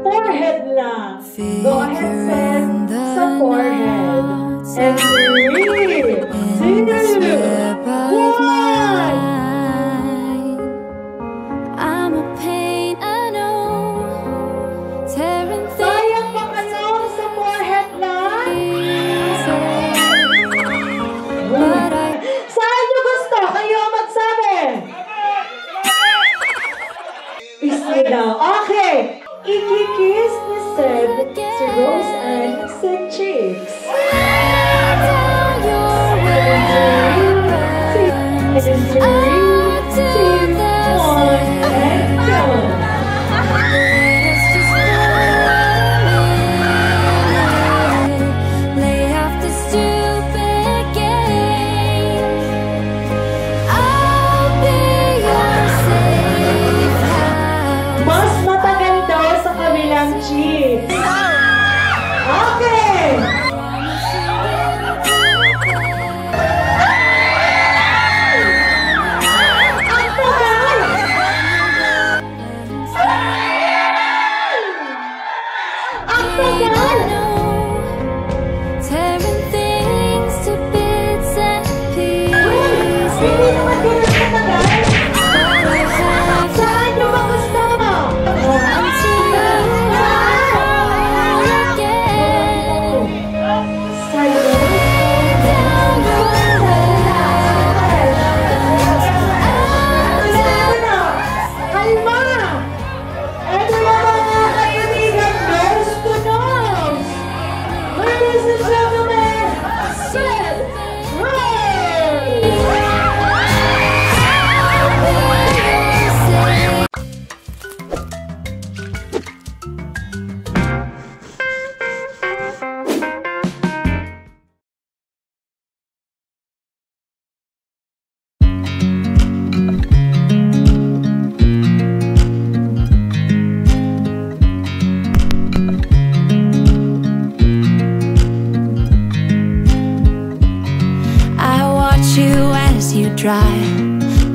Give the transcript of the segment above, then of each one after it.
forehead lang. Go ahead, Seth. Sa forehead. And 3, 2, 1. Sayang pang ano sa forehead lang. Saan nyo gusto? Kayo magsabi. Isa daw. Okay. Ikikiss ni Seb si Rose and sa cheeks. Mas matagal daw sa kabilang cheeks. Okay! Ang tagal! Tearing things to bits and pieces. Hindi naman ganun katagal. Saan nyo ba gusto?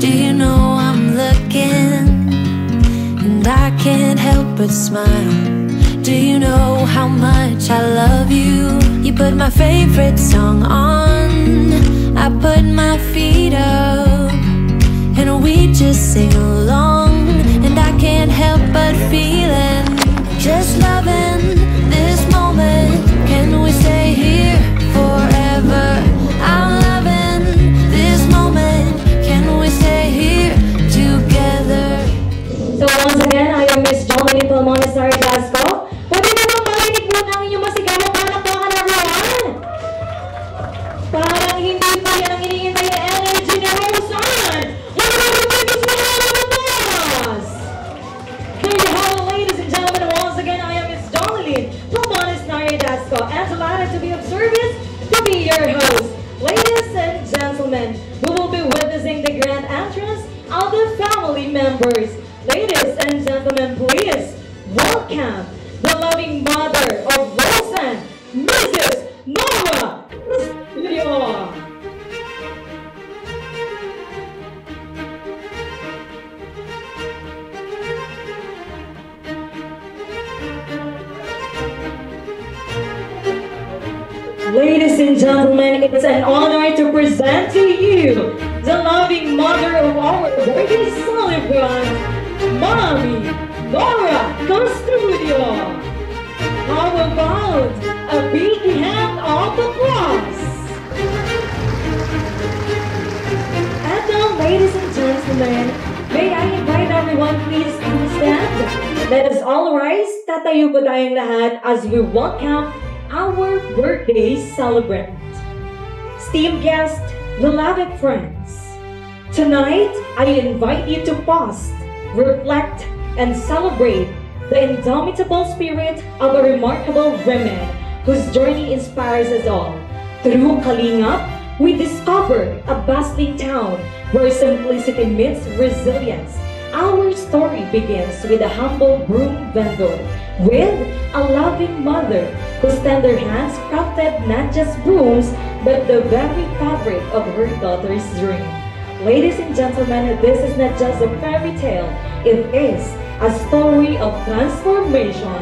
Do you know I'm looking and I can't help but smile? Do you know how much I love you? You put my favorite song on, I put my feet up, and we just sing along. And I can't help but feeling, just loving this moment. Can we stay here forever? I'm loving this moment. Can we stay here together? So once again, I am Miss Jolene Palmones Sargasco. Pwede namang marinig mo ng inyong masigaw palakpakan na everyone. Parang hindi pa yan ang hinihintay na energy ni Roseanne. What are the biggest boss? There you have it, ladies and gentlemen. Once again, I am Miss Jolene Palmones Sargasco, and delighted to be of service to be your host. Ladies and gentlemen, we will be witnessing the grand entrance of the family members. Ladies and gentlemen, please welcome the loving mother of Roseanne, Mrs. Nora Studio. Ladies and gentlemen, it's an honor to present to you the loving mother of our birthday celebrant, Mommy Nora Studio. How about a big hand of applause? And now, ladies and gentlemen, may I invite everyone please to stand. Let us all rise. Tatayo po tayong lahat as we welcome our birthday celebrant. Esteemed guests, beloved friends, tonight I invite you to pause, reflect, and celebrate the indomitable spirit of a remarkable woman whose journey inspires us all. Through Kalingap, we discover a bustling town where simplicity meets resilience. Our story begins with a humble broom vendor with a loving mother whose tender hands crafted not just brooms but the very fabric of her daughter's dream. Ladies and gentlemen, this is not just a fairy tale, it is a story of transformation,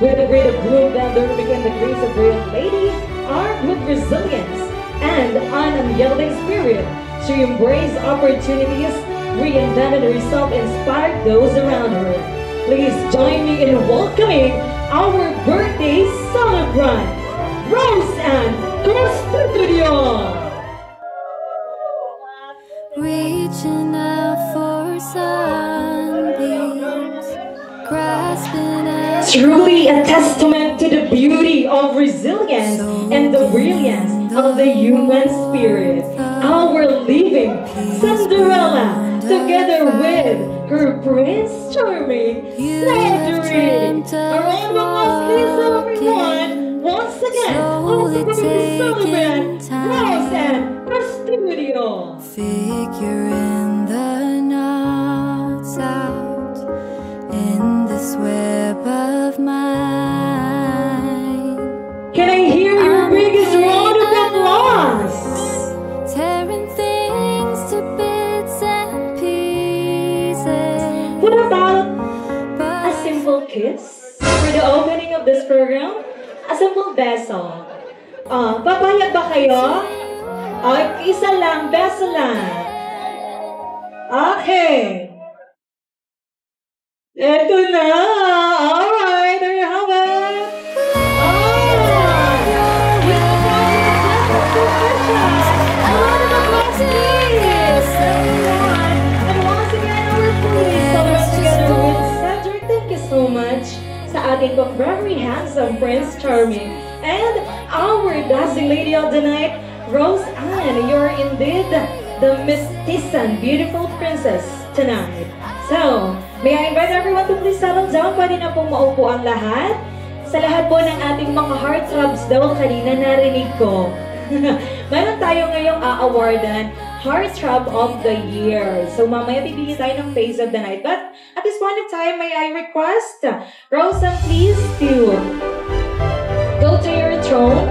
With the grit of bloom, Bender became the grace of real lady, armed with resilience and an unyielding spirit. She embraced opportunities, reinvented herself, inspired those around her. Please join me in welcoming our birthday celebrant, Rose Ann Constitution. Reaching out for sunbeams, grasping at Truly a testament to the beauty of resilience and the brilliance of the human spirit. Our living Cinderella, together with her Prince Charming, Cedric. A round of applause, please, everyone. Once again, also going to celebrate Rose Ann Constitution. figuring the knots out in this web of mine. Can I hear your biggest round of applause? Tearing things to bits and pieces. What about a But simple kiss for the opening of this program? A simple beso. Papayag ba kayo? Isa lang, beso lang. Okay. Eto na. Alright, there you have it. So much sa ating very handsome Prince Charming and our dazzling lady of the night, Rose Ann. You're indeed the mestiza, beautiful princess tonight. So, may I invite everyone to please settle down? Pwede na pong maupo ang lahat. Sa lahat po ng ating mga heartthrobs daw kanina narinig ko. Meron tayo ngayong a-awardan Heartthrob of the Year. So mamaya bibigyan tayo ng Face of the Night. But at this point of time, may I request Rosa, please, to go to your throne.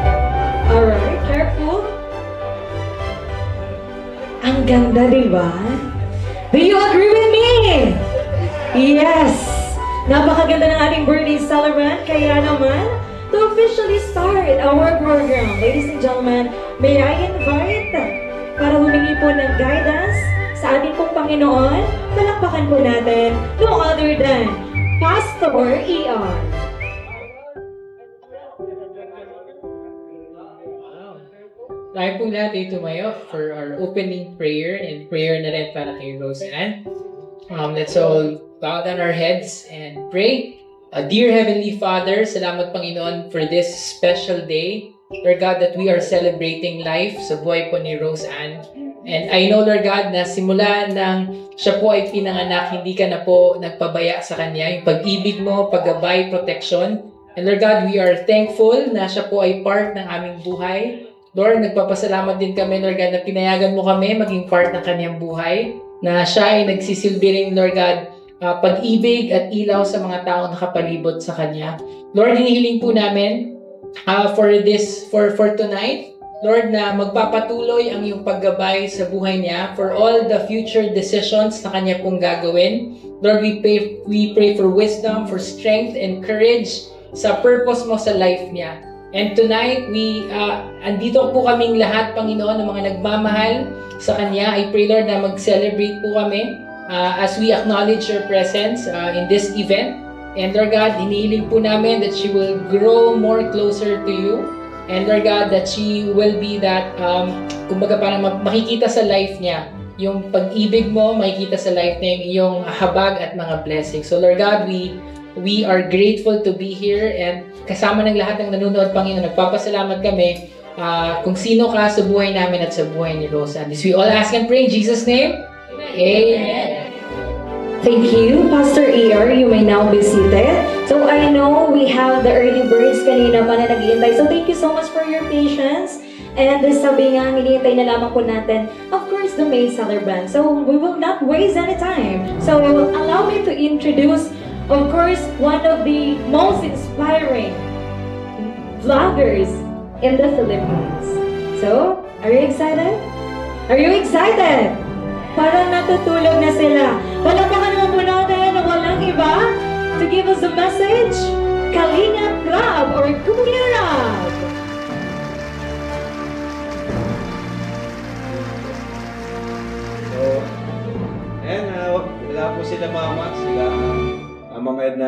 Alright, careful. Ang ganda, di ba? Do you agree with me? Yes! Napakaganda ng ating birthday celebrant. Kaya naman, to officially start our program, ladies and gentlemen, may I invite para humingi po ng guidance sa ating pong Panginoon, palakpakan po natin no other than Pastor E.R. Tayo po lahat ay tumayo for our opening prayer and prayer na rin para kay Rose Ann. Let's all bow down our heads and pray. Dear Heavenly Father, salamat Panginoon for this special day. Lord God, that we are celebrating life sa buhay po ni Rose Ann. And I know, Lord God, na simula nang siya po ay pinanganak, hindi ka na po nagpabaya sa kanya. Yung pag-ibig mo, paggabay, protection. And Lord God, we are thankful na siya po ay part ng aming buhay. Lord, nagpapasalamat din kami, Lord God, na pinayagan mo kami maging part ng kanyang buhay. Na siya ay nagsisilbi rin, Lord God, pag-ibig at ilaw sa mga tao na kapalibot sa kanya. Lord, hinihiling po namin for tonight, Lord, na magpapatuloy ang iyong paggabay sa buhay niya for all the future decisions na kanya pong gagawin. Lord, we pray for wisdom, for strength and courage sa purpose mo sa life niya. And tonight, andito po kaming lahat, Panginoon, ng mga nagmamahal sa kanya. I pray, Lord, na mag-celebrate po kami as we acknowledge your presence in this event. And Lord God, hinihiling po namin that she will grow more closer to you. And Lord God, that she will be that, kumbaga parang makikita sa life niya, yung pag-ibig mo, makikita sa life niya yung habag at mga blessings. So Lord God, we are grateful to be here and kasama ng lahat ng nanonood, Panginoon, nagpapasalamat kami kung sino ka sa buhay namin at sa buhay ni Rosa. This we all ask and pray in Jesus' name. Amen. Thank you, Pastor E.R. You may now be seated. So I know we have the early birds kanina pa na nag-iintay. So thank you so much for your patience. And sabi nga, hinihintay na lamang po natin, of course, the main celebrant. So we will not waste any time. So allow me to introduce, of course, one of the most inspiring vloggers in the Philippines. So, are you excited? Are you excited? Parang natutulog na sila. Palakpakan naman po natin na walang iba to give us a message. Kalinga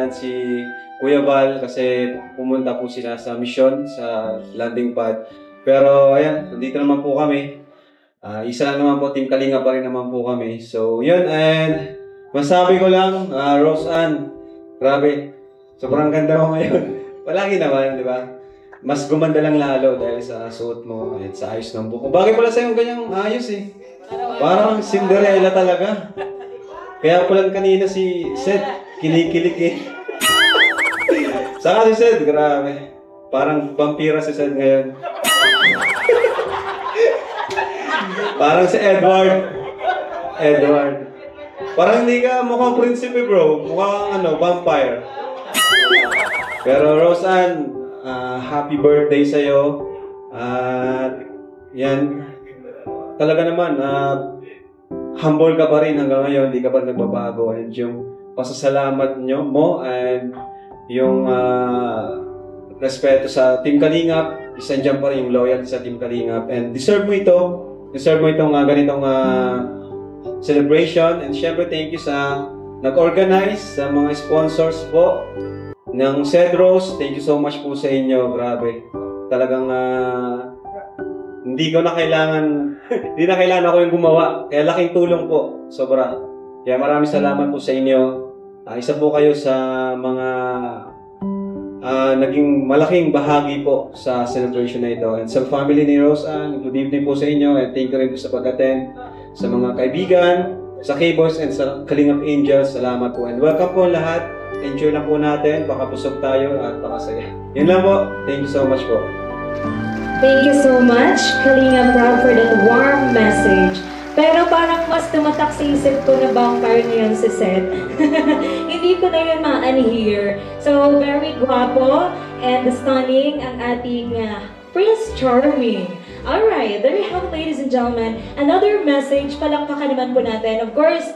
and si Kuya Val kasi pumunta po sila sa mission sa landing pad. Pero ayan, nandito naman po kami. Isa lang naman po, Team Kalinga pa rin naman po kami. So yun, and masabi ko lang, Rose Ann, grabe, sobrang ganda mo ngayon. Palagi naman, di ba? Mas gumanda lang lalo dahil sa suot mo at sa ayos ng buko. Bagay pala sa'yo ganyang ayos eh. Parang Cinderella talaga. Kaya pala kanina si Seth, kinikilig eh. Saka si Seth, grabe. Parang vampira si Seth ngayon. Parang si Edward. Parang hindi ka mukhang prinsipe bro. Mukhang vampire. Pero Rose Ann, happy birthday sa'yo. At yan, talaga naman, humble ka pa rin hanggang ngayon. Hindi ka pa nagbabago. And yung pasasalamat mo and yung respeto sa Team Kalingap, isang dyan pa rin yung loyalty sa Team Kalingap. And deserve mo itong ganitong celebration. And syempre, thank you sa nag-organize, sa mga sponsors po ng Cedros. Thank you so much po sa inyo. Grabe. Talagang hindi na kailangan ako yung gumawa. Kaya laking tulong po. Sobra. Kaya maraming salamat po sa inyo. Isa po kayo sa mga naging malaking bahagi po sa celebration na ito. And sa family ni Rose Ann, good evening po sa inyo. And thank you rin po sa pag-attend. Sa mga kaibigan, sa K-Boys, and sa Kalingap Angels, salamat po. And welcome po lahat. Enjoy lang po natin. Baka busog tayo at baka saya. Yun lang po. Thank you so much po. Thank you so much, Kalinga Proud, for that warm message. Pero parang mas tumatak sa isip ko na vampire na yun si Seth. Hindi ko na yun ma-unhear. So, very guwapo and stunning ang ating Prince Charming. Alright, there you have it, ladies and gentlemen. Another message, palakpakan naman po natin. Of course,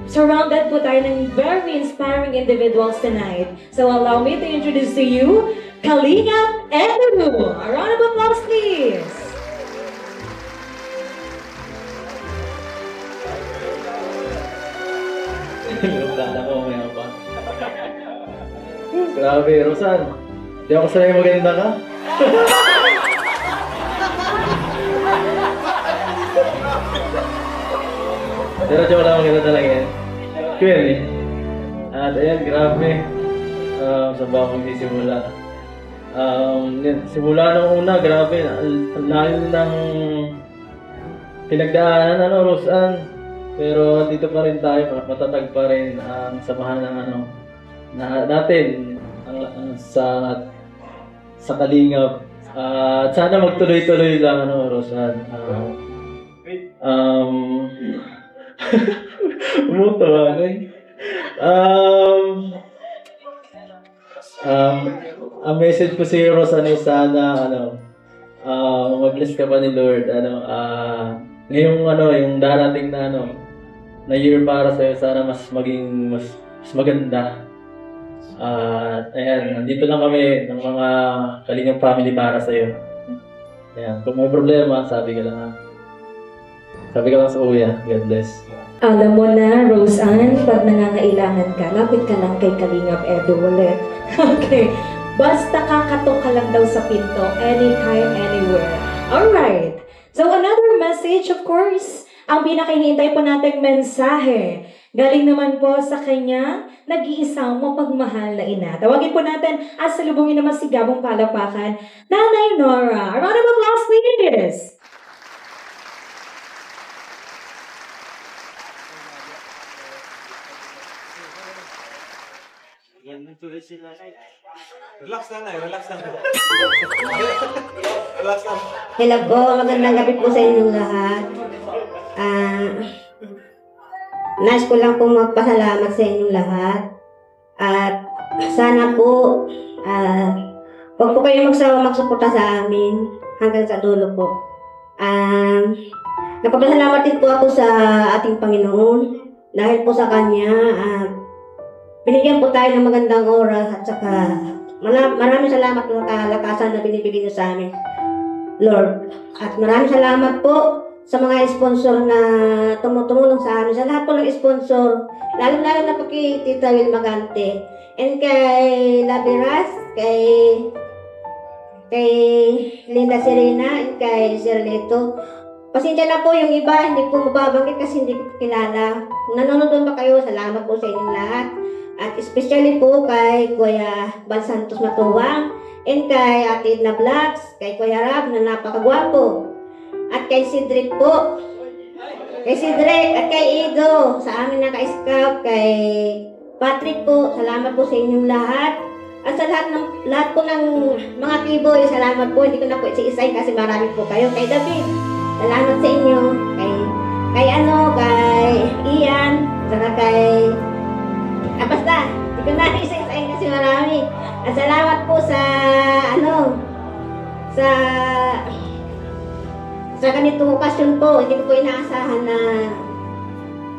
surrounded po tayo ng very inspiring individuals tonight. So, allow me to introduce to you, Kalinga Edu. A round of applause, please. Lala ko, may pa. Grabe, Rosan. Di ako sanay maganda ka. Pero joke lang, maganda talaga yan. Queen eh. At ayan, grabe. Saan ba ako magsisimula? Simula nung una, grabe. Ang layo ng pinagdaanan, Rosan. Pero dito pa rin tayo, matatag pa rin ang samahan ng natin sa Kalingap. Sana magtuloy-tuloy lang, Rosan. Umuto ang message ko si Rosan ay sana mag-bless ka pa ni Lord. Ngayong yung darating na year para sa'yo, sana mas maganda. Ayan, nandito lang kami ng mga Kalingap family para sa'yo. Ayan, kung may problema, sabi ka lang sa kuya. God bless. Alam mo na, Rose Ann, pag nangangailangan ka, lapit ka lang kay Kalingap Edu ulit. Okay, basta kakatok ka lang daw sa pinto, anytime, anywhere. Alright, so another message, of course, ang pinakahinihintay po nating mensahe. Galing naman po sa kanya, nag-iisang mapagmahal na ina. Tawagin po natin at salubungin naman si Gabong Palapakan, Nanay Nora. A round of applause, please! Relax lang. Relax lang. Hello po, magandang gabi po sa inyong lahat. Nais ko lang po magpasalamat sa inyong lahat. At sana po, huwag po kayo magsuporta sa amin hanggang sa dulo po. Napapasalamat din po ako sa ating Panginoon dahil po sa Kanya. Binigyan po tayo ng magandang oras at saka maraming salamat po sa kalakasan na binibigay niyo sa amin, Lord. At maraming salamat po sa mga sponsor na tumutulong sa amin, sa lahat po ng sponsor, lalo-lalo na po kay Tita Will Magante, and kay Labiras, kay Linda Serena, and kay Sir Leto. Pasensya na po yung iba, hindi po mababanggit kasi hindi ko kilala. Kung nanonood ba kayo, salamat po sa inyong lahat. At especially po kay Kuya Bal Santos Matuwang, and kay Ate Edna Vlogs, kay Kuya Rab na napakagwapo. At kay Cedric po. Kay Cedric at kay Ido, sa amin na ka-scout, kay Patrick po, salamat po sa inyong lahat. At sa lahat po ng mga T-boy, salamat po. Hindi ko na po isa-isay kasi marami po kayo. Kay David, salamat sa inyo. Kay Ian, saka kay... basta, hindi ko na isa-isay kasi marami. At salamat po sa ganitong okasyon po. Hindi ko po inaasahan na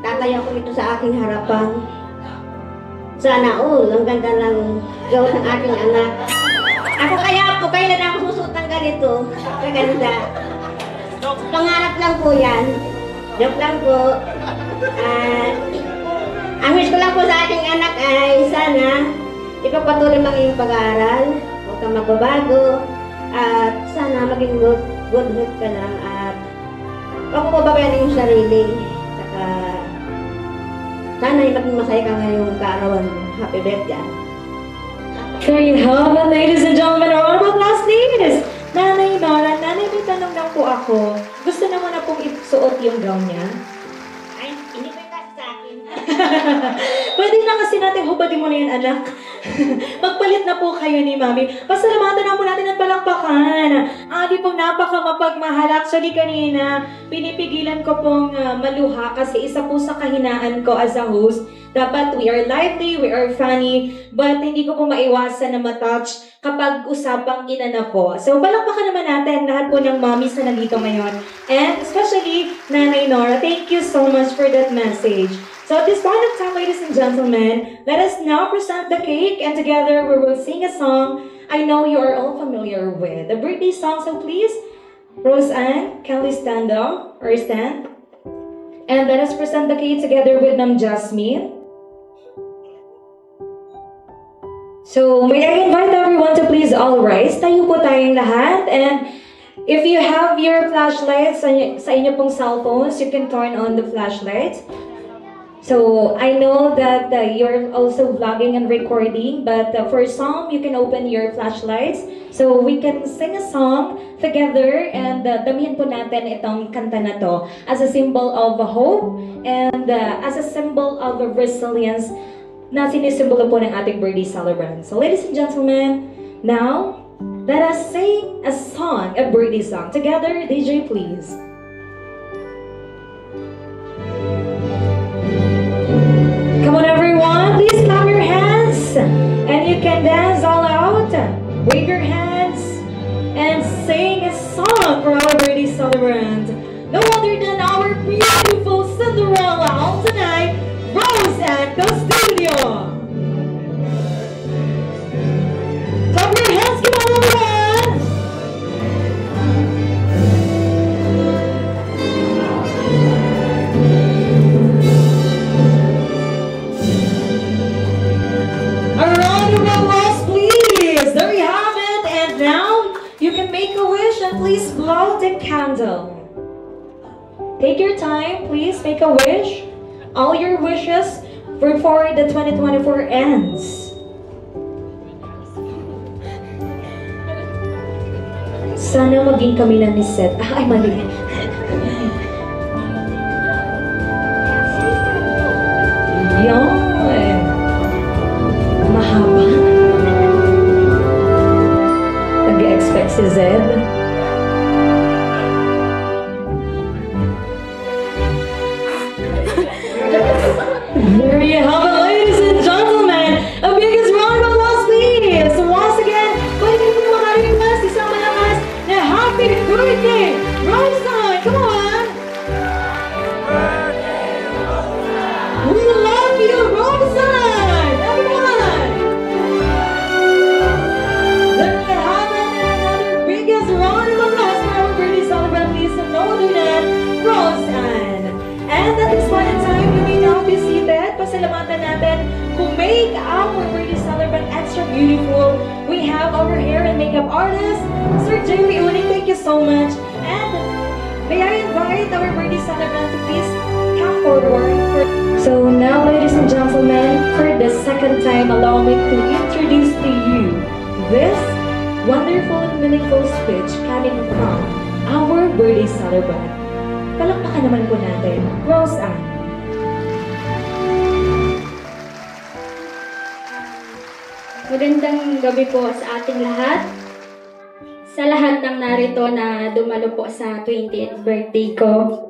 tatayo ko ito sa aking harapan. Sana all, ang ganda ng gawin ng aking anak. Ako kaya po, kailan ako susuot ng ganito. Kaganda. Pangarap lang po yan. Joke lang po. Ang wish ko lang po sa aking anak ay sana ipagpatuloy ang iyong pag-aaral. Huwag kang magbabago. At sana maging good health ka lang. At huwag mo pababayaan yung sarili. Saka sana maging masaya ka ngayong kaarawan mo. Happy birthday. There you have it, ladies and gentlemen, our honorable classmates. Nanay Nora, nanay, may tanong lang po ako. Gusto naman na pong isuot yung gown niya? Ay, hindi pa yung kasi sa akin. Pwede na kasi natin hubadin mo na yun, anak. Magpalit na po kayo ni Mami. Pasalamatan na po natin ang palakpakan. Di po napaka mapagmahal. Actually, kanina, pinipigilan ko pong maluha kasi isa po sa kahinaan ko as a host. Dapat we are lively, we are funny, but hindi ko po maiwasan na matouch kapag usapang ina na po. So, palakpakan naman natin lahat po ng mommies na nandito ngayon. And especially, Nanay Nora, thank you so much for that message. So at this point of time, ladies and gentlemen, let us now present the cake, and together we will sing a song I know you are all familiar with. The birthday song, so please, Roseanne, can we stand up or stand? And let us present the cake together with Ma'am Jasmine. So may I invite everyone to please all rise. Tayo po tayong lahat, and if you have your flashlights sa inyo pong cellphones, you can turn on the flashlights. So, I know that you're also vlogging and recording, but for some, you can open your flashlights. So, we can sing a song together, and damihan po natin itong kanta na to as a symbol of hope and as a symbol of resilience na sinisimbolo po ng ating birthday celebrant. So, ladies and gentlemen, now, let us sing a song, a birthday song. Together, DJ, please. Come on everyone, please clap your hands, and you can dance all out. Wave your hands and sing a song for our birthday celebrant. No other than our beautiful Cinderella on tonight, Roseanne Castillo. Clap your hands, come on everyone. There you have it, and now you can make a wish and please blow the candle. Take your time, please make a wish. All your wishes before the 2024 ends. Sana maging kami na ni Seth. Ay, mali. Yan. Mahaba. Nag-expect si Zed. There you have it, ladies and gentlemen. A biggest round of applause, please. So once again, pwede ko maka-request isang malakas na happy birthday, Roseanne. Come on. We love you, Roseanne. Everyone. There you have it, another biggest beautiful. We have our hair and makeup artist, Sir Jerry Uling. Thank you so much. And may I invite our birthday celebrant to please come forward. So now, ladies and gentlemen, for the second time, allow me to introduce to you this wonderful and meaningful speech coming from our birthday celebrant. Palakpakan naman po natin, Rose Ann. Magandang gabi po sa ating lahat. Sa lahat ng narito na dumalo po sa 20th birthday ko.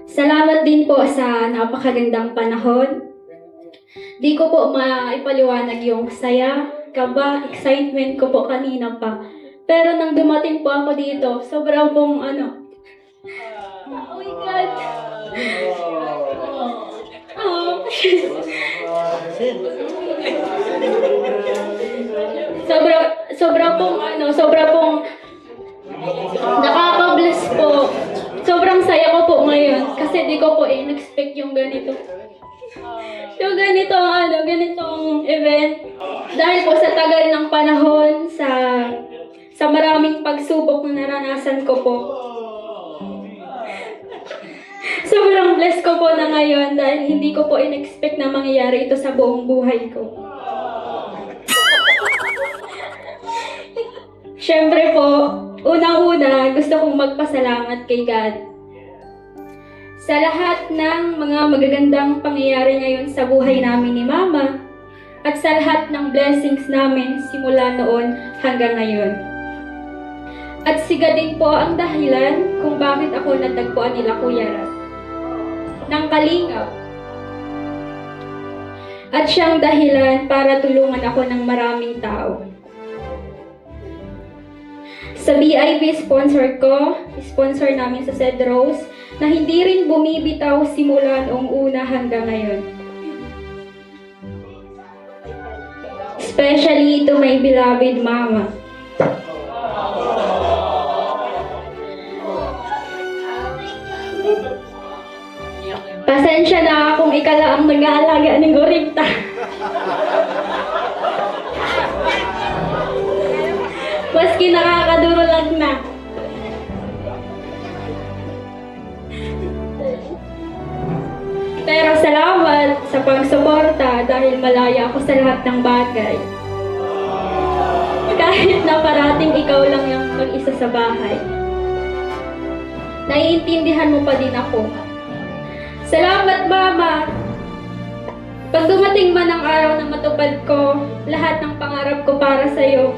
Salamat din po sa napakagandang panahon. Di ko po maipaliwanag yung saya, kaba, excitement ko po kanina pa. Pero nang dumating po ako dito, sobrang pong oh my God! Sobra pong nakaka-bless po. Sobrang saya ko po ngayon kasi di ko po in-expect yung ganito. Yung ganitong event. Dahil po sa tagal ng panahon, sa maraming pagsubok na naranasan ko po. Sobrang blessed ko po na ngayon dahil hindi ko po in-expect na mangyayari ito sa buong buhay ko. Siyempre po, unang-una gusto kong magpasalamat kay God. Sa lahat ng mga magagandang pangyayari ngayon sa buhay namin ni Mama at sa lahat ng blessings namin simula noon hanggang ngayon. At siga din po ang dahilan kung bakit ako natagpuan nila Kuya Rab ng Kalingap. At siyang dahilan para tulungan ako ng maraming tao. Sa BIV sponsor namin sa St. Rose, na hindi rin bumibitaw simula noong una hanggang ngayon. Especially to my beloved Mama. Pasensya na kung ikala ang nag-aalaga ng gorita. Maski nakakadurulag na. Pero salamat sa pagsuporta dahil malaya ako sa lahat ng bagay. Kahit na parating ikaw lang yung mag-isa sa bahay. Naiintindihan mo pa din ako. Salamat, Mama! Pag dumating man ang araw na matupad ko, lahat ng pangarap ko para sa'yo,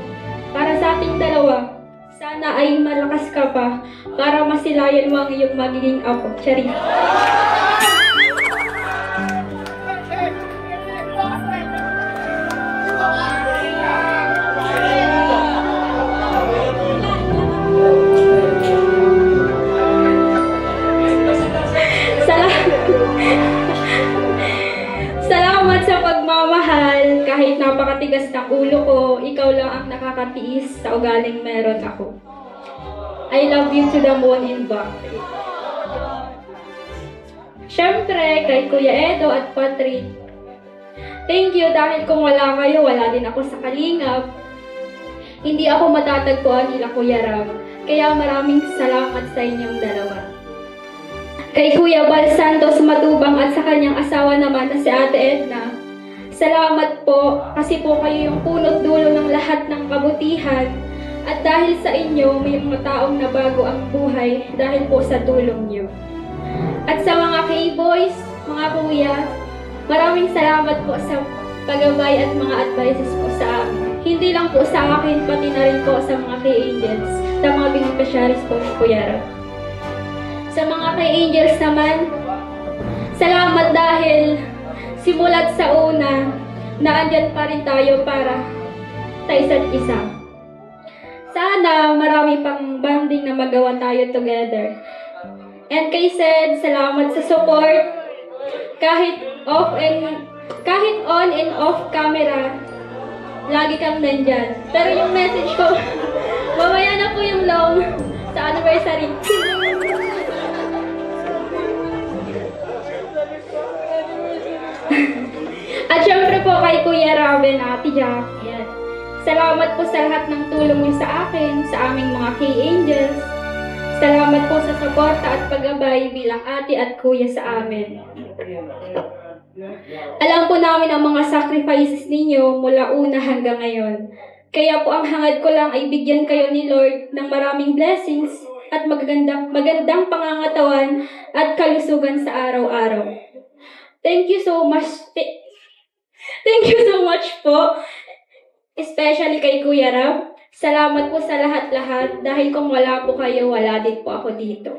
para sa ating dalawa, sana ay malakas ka pa para masilayan mo ang iyong magiging apo. Charis. Salamat sa pagmamahal. Kahit napakatigas ng ulo ko, ikaw lang ang nakakatiis sa ugaling meron ako. I love you to the moon and back. Siyempre, kay Kuya Edo at Patrick, thank you dahil kung wala kayo, wala din ako sa Kalingap. Hindi ako matatagpuan nila Kuya Ram. Kaya maraming salamat sa inyong dalawa. Kay Kuya Bal Santos Matubang at sa kanyang asawa naman na si Ate Edna, salamat po kasi po kayo yung punot dulo ng lahat ng kabutihan at dahil sa inyo may mga taong nabago ang buhay dahil po sa tulong nyo. At sa mga K-boys, mga kuya, maraming salamat po sa paggabay at mga advices po sa amin. Hindi lang po sa akin, pati na rin po sa mga K-angels, sa mga beneficiaries po ni Kuya Rab. Sa mga K-angels naman, salamat dahil simulat sa una, naandyan pa rin tayo para sa isa't isa. Sana marami pang bonding na magawa tayo together. And kay Sed, salamat sa support. Kahit on and off camera, lagi kang nandyan. Pero yung message ko, mamaya na po yung long sa anniversary. At syempre po kay Kuya Raven, Ate Jack, yan. Salamat po sa lahat ng tulong niyo sa akin, sa aming mga K-Angels. Salamat po sa suporta at paggabay bilang ate at kuya sa amin. Alam po namin ang mga sacrifices ninyo mula una hanggang ngayon. Kaya po ang hangad ko lang ay bigyan kayo ni Lord ng maraming blessings at magandang pangangatawan at kalusugan sa araw-araw. Thank you so much. Thank you so much po. Especially kay Kuya Rab. Salamat po sa lahat-lahat dahil kung wala po kayo, wala din po ako dito.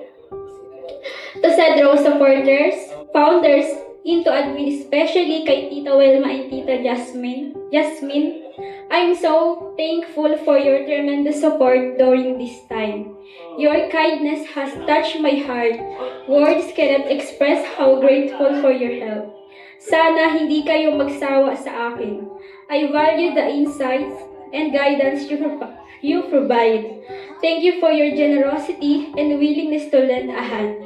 To Sad Rose supporters, founders, into admin, especially kay Tita Welma and Tita Jasmine, I'm so thankful for your tremendous support during this time. Your kindness has touched my heart. Words cannot express how grateful for your help. Sana hindi kayo magsawa sa akin. I value the insights and guidance you provide. Thank you for your generosity and willingness to lend a hand.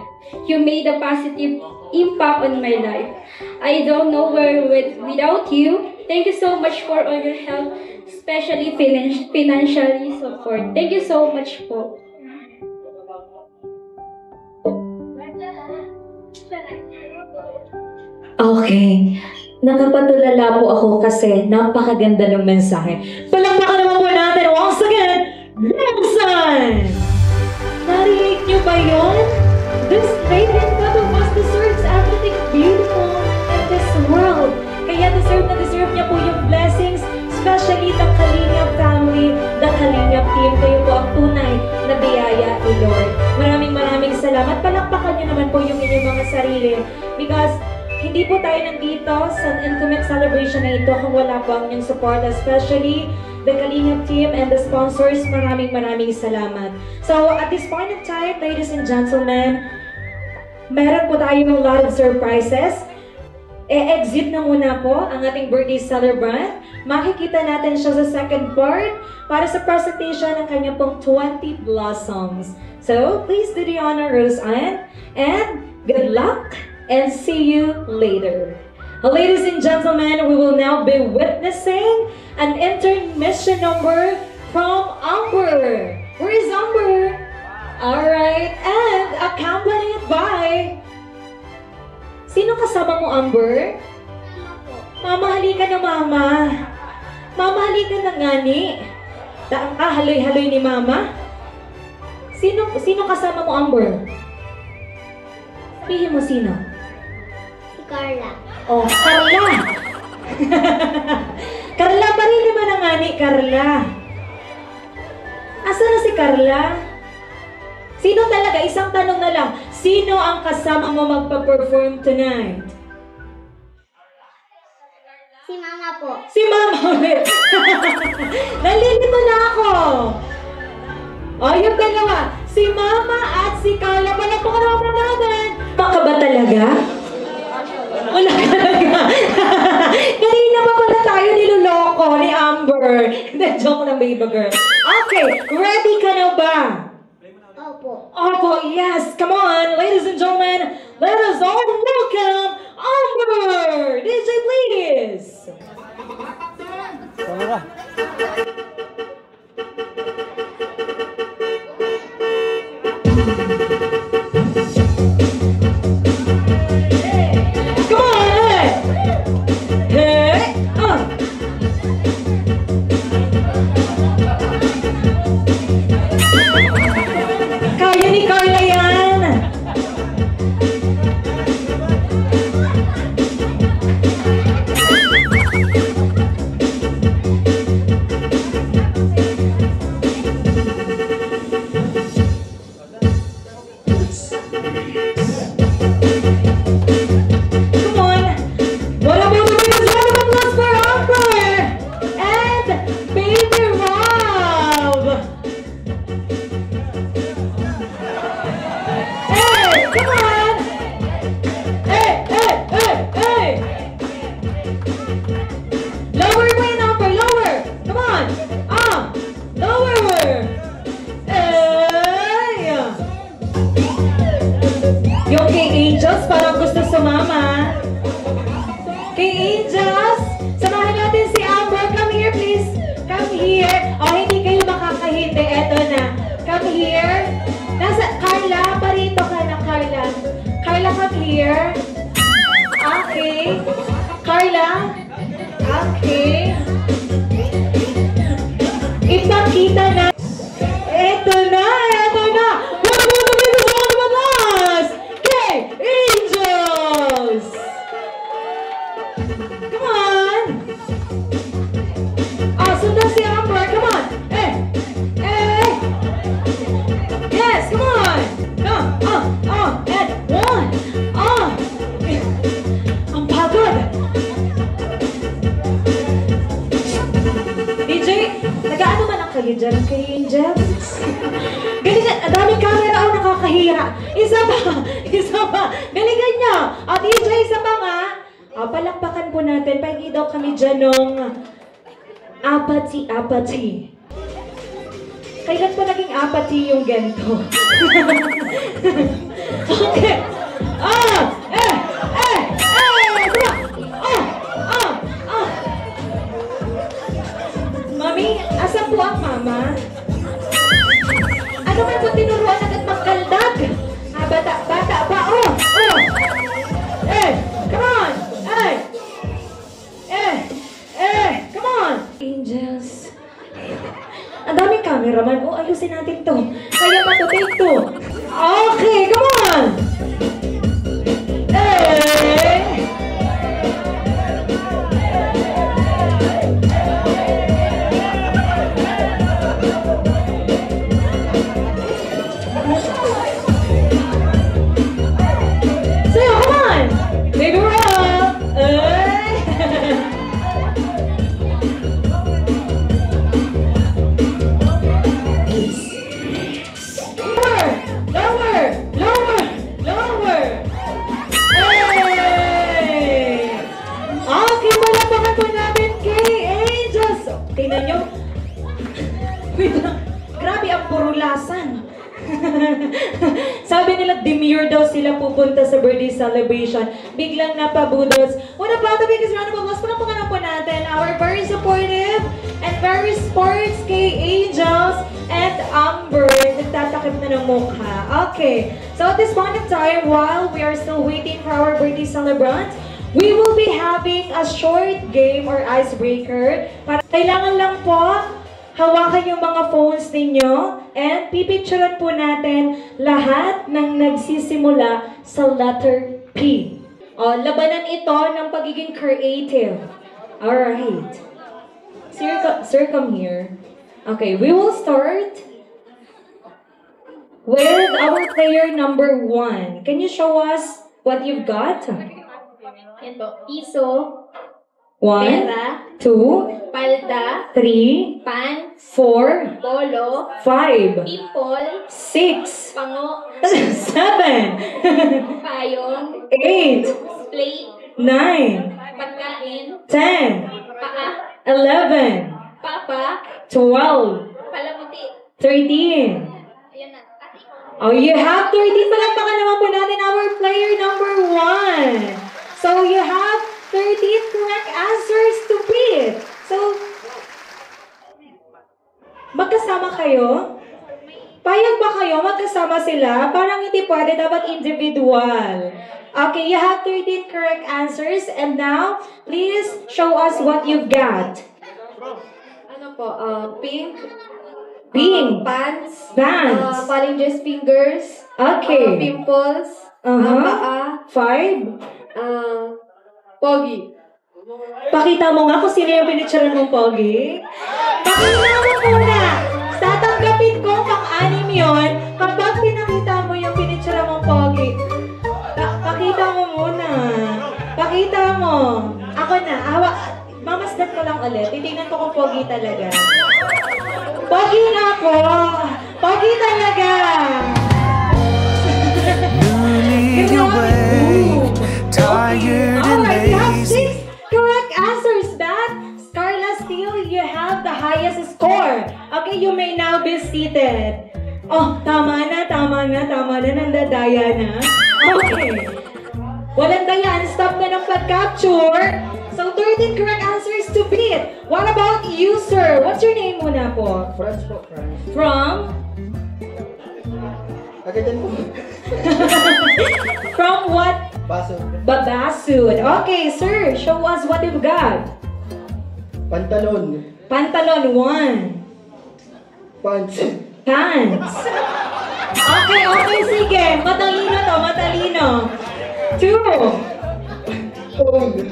You made a positive impact on my life. I don't know where without you. Thank you so much for all your help, especially financially support. Thank you so much po. Okay. Nakapatulala po ako kasi napakaganda ng mensahe. Palakpakan naman po natin once again, Rosan! Narinig niyo ba yun? This lady in front of us deserves everything beautiful in this world. Kaya deserve niya po yung blessings, especially the Kalingap family, the Kalingap team. Kayo po ang tunay na biyaya ni Lord. Maraming salamat. Palakpakan niyo naman po yung inyong mga sarili because hindi po tayo nandito sa intimate celebration na ito kung wala po ang inyong support, especially the Kalingap team and the sponsors. Maraming salamat. So, at this point of time, ladies and gentlemen, meron po tayo ng lot of surprises. E-exit na muna po ang ating birthday celebrant. Makikita natin siya sa second part para sa presentation ng kanyang pong 20 blossoms. So, please do the honor, Rose-Ann, and good luck! And see you later. Ladies and gentlemen, we will now be witnessing an intermission number from Amber. Where is Amber? Alright, and accompanied by... Sino kasama mo, Amber? Mama, halika na, Mama. Mama, halika na ngani. Haloy-haloy ni Mama. Sino kasama mo, Amber? Sabihin mo sino? Carla. Oh, Carla! Carla, parili man ang ani, Carla. Asa na si Carla? Sino talaga? Isang tanong na lang. Sino ang kasama mo magpa-perform tonight? Si Mama po. Si Mama ulit. Nalilito na ako. O, yung dalawa. Si Mama at si Carla. Palakpakan naman natin. Baka ba talaga? Wala talaga. Kanina pa pala tayo niloloko ni Amber. Hindi, joke lang, baby girl. Okay, ready ka na ba? Opo. Opo, yes. Come on, ladies and gentlemen. Let us all welcome Amber. DJ, please. Kaya ni Carla yan! Carla, come here. Okay. Carla. Okay. Ipakita na. Ito na. Okay, Angels. Come on. Sundan si Amber. Come on. Yes, come on. And one. Ang pagod. DJ, nag-ano man ang kayo dyan kay Angels? Galingan, ang daming camera o nakakahira. Isa pa. Galingan nyo. DJ, isa pa nga. Palakpakan po natin. Pahingi daw kami dyan nung apathy. Kailan pa naging apathy yung ganito? Okay. Mami, asan po ang mama? Ano man po tinuruan agad magkaldag? Bata pa. Come on. Come on. Angels. Ang daming cameraman. Ayusin natin to. Kaya pa to, take to. Okay, come on. Grabe ang purulasan. Sabi nila, demure daw sila pupunta sa birthday celebration. Biglang napabudos. What about the biggest round of applause? Panapangalan po natin our very supportive and very sports kay Angels and Amber. Nagtatakip na ng mukha. Okay. So at this point in time, while we are still waiting for our birthday celebrant, we will be having a short game or icebreaker. Kailangan lang po hawakan yung mga phones ninyo and pipicturean po natin lahat ng nagsisimula sa letter P. Labanan ito ng pagiging creative. Alright. Sir, come here. Okay, we will start with our player number 1. Can you show us what you've got? Yan po. Piso. 1, Pera. 2, Palda. 3, Pants. 4, Polo. 5, Pimple. 6, Pango. 7, Payong. 8, Plate. 9, Pagkain. 10, Paa. 11, Papa. 12, Palamuti. 13. Ayan na. Oh, you have 13. Palakpakan naman po natin our player number 1. So, you have 13 correct answers to beat. So, magkasama kayo? Payag ba kayo? Magkasama sila? Parang hindi pwede. Dapat individual. Okay, you have 13 correct answers. And now, please show us what you've got. Ano po? Pink. Pink. Pants. Pants. Palingers fingers. Okay. Pimples. Paa. 5. Pogi. Pakita mo nga kung sino yung pinicturean mong pogi. Pakita mo muna. Tatanggapin ko pang-anim yun kapag pinakita mo yung pinicturean mong pogi. Pakita mo muna. Pakita mo. Ako na. Mamasdan ko lang ulit. Titingnan ko kung pogi talaga. Pogi na ako. Pogi talaga. Tired and Alright, you have lazy. 6 correct answers. That, Carla, still you have the highest score. Okay, you may now be seated. Oh, tama na. Nandadaya na. Okay. Walang dayan. Stop na ng pag-capture. So, 13 correct answers to beat. What about you, sir? What's your name muna po? Friends po, friends. From? Again po. From what? Baso. Babasud. Okay, sir. Show us what you've got. Pantalon. Pantalon 1. Pants. Pants. Okay, sige. Matalino to, matalino. 2. Phone.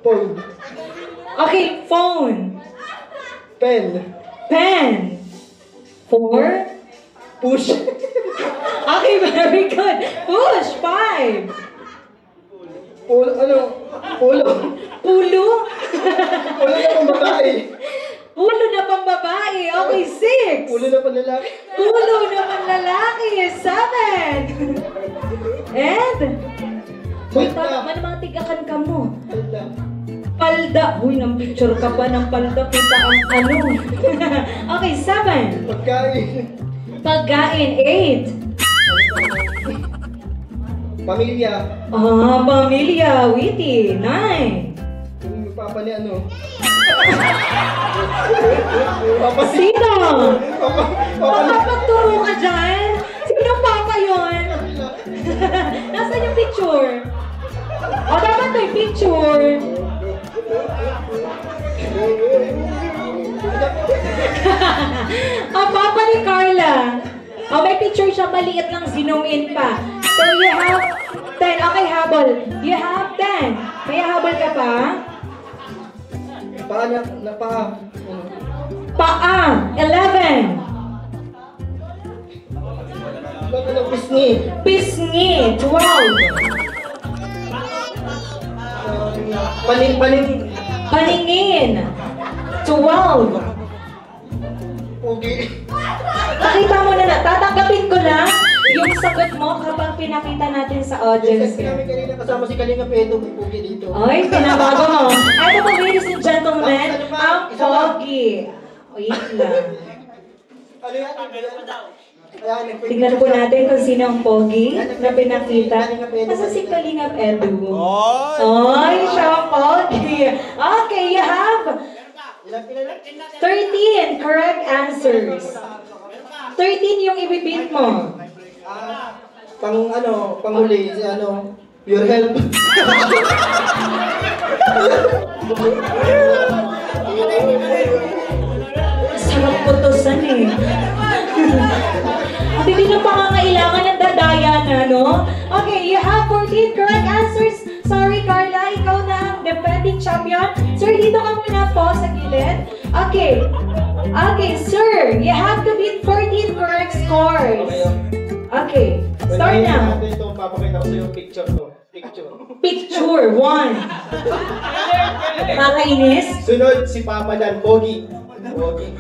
Phone. Okay, phone. Pen. Pen. 4. Push. Okay, very good. Push. 5. Pulo. Pulo. Pulo. Pulo na pang babae. Pulo na pang babae. Okay, 6. Pulo na pang lalaki. Pulo na pang lalaki. 7. And? Uy, tama na mga tigakan ka mo. Palda. Uy, nang picture ka pa ng palda. Kita ang ano. Okay, 7. Pagkain. Pagkain. 8. Pamilya. Pamilya. Witty. 9. Yung papa ni ano. Sino? Papa Magturo ka dyan? Sino papa yun? Nasaan yung picture? Dapat may picture. Ang papa ni Carla. May picture siya, maliit lang, zoom in pa. So you have 10. Okay, habol. You have 10. May habol ka pa? Paa na paa. Paa. 11. Pisngi. Pisngi. 12. Paningin. 12. Pugi. Pakita mo na tatanggapin ko lang yung sagot mo kapag pinakita natin sa audience. Kasi kami kanina kasama si Kalinga Pedro, may pugi dito. Ay, pinabago mo. Ito po, ladies and gentlemen, ang pogi. Wait lang. Ano yan? Tingnan po natin kung sino ang pogi na pinakita. Nasa si Kalingap Edu. Ay, siya ang pogi. Okay, you have 13 correct answers. 13 yung ibibit mo. Panghuli, your help. Sarap putusan eh. At hindi na pangangailangan ng dadaya na, no? Okay, you have 14 correct answers. Sorry, Carla, ikaw na ang defending champion. Sir, dito ka muna po sa gilid. Okay. Okay, sir, you have to beat 14 correct scores. Okay, start now. Ito, papakita ko sa yung picture to. Picture 1. Nakainis. Sunod, si Papa Dan, Pogi.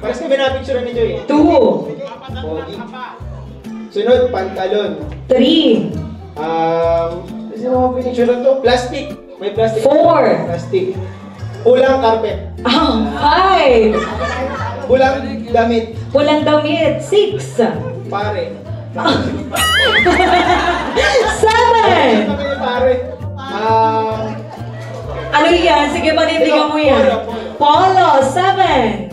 Parang kami na-picture ni Joy. 2. Pogi. Sunod, pantalon. 3. Kasi mo picture to? Plastic. May plastic. 4. Plastic. Pulang carpet. 5. Pulang damit. Walang damit. 6. Pare. 7. Pare. Ano yan? Sige, panindigan mo yan. Polo. 7.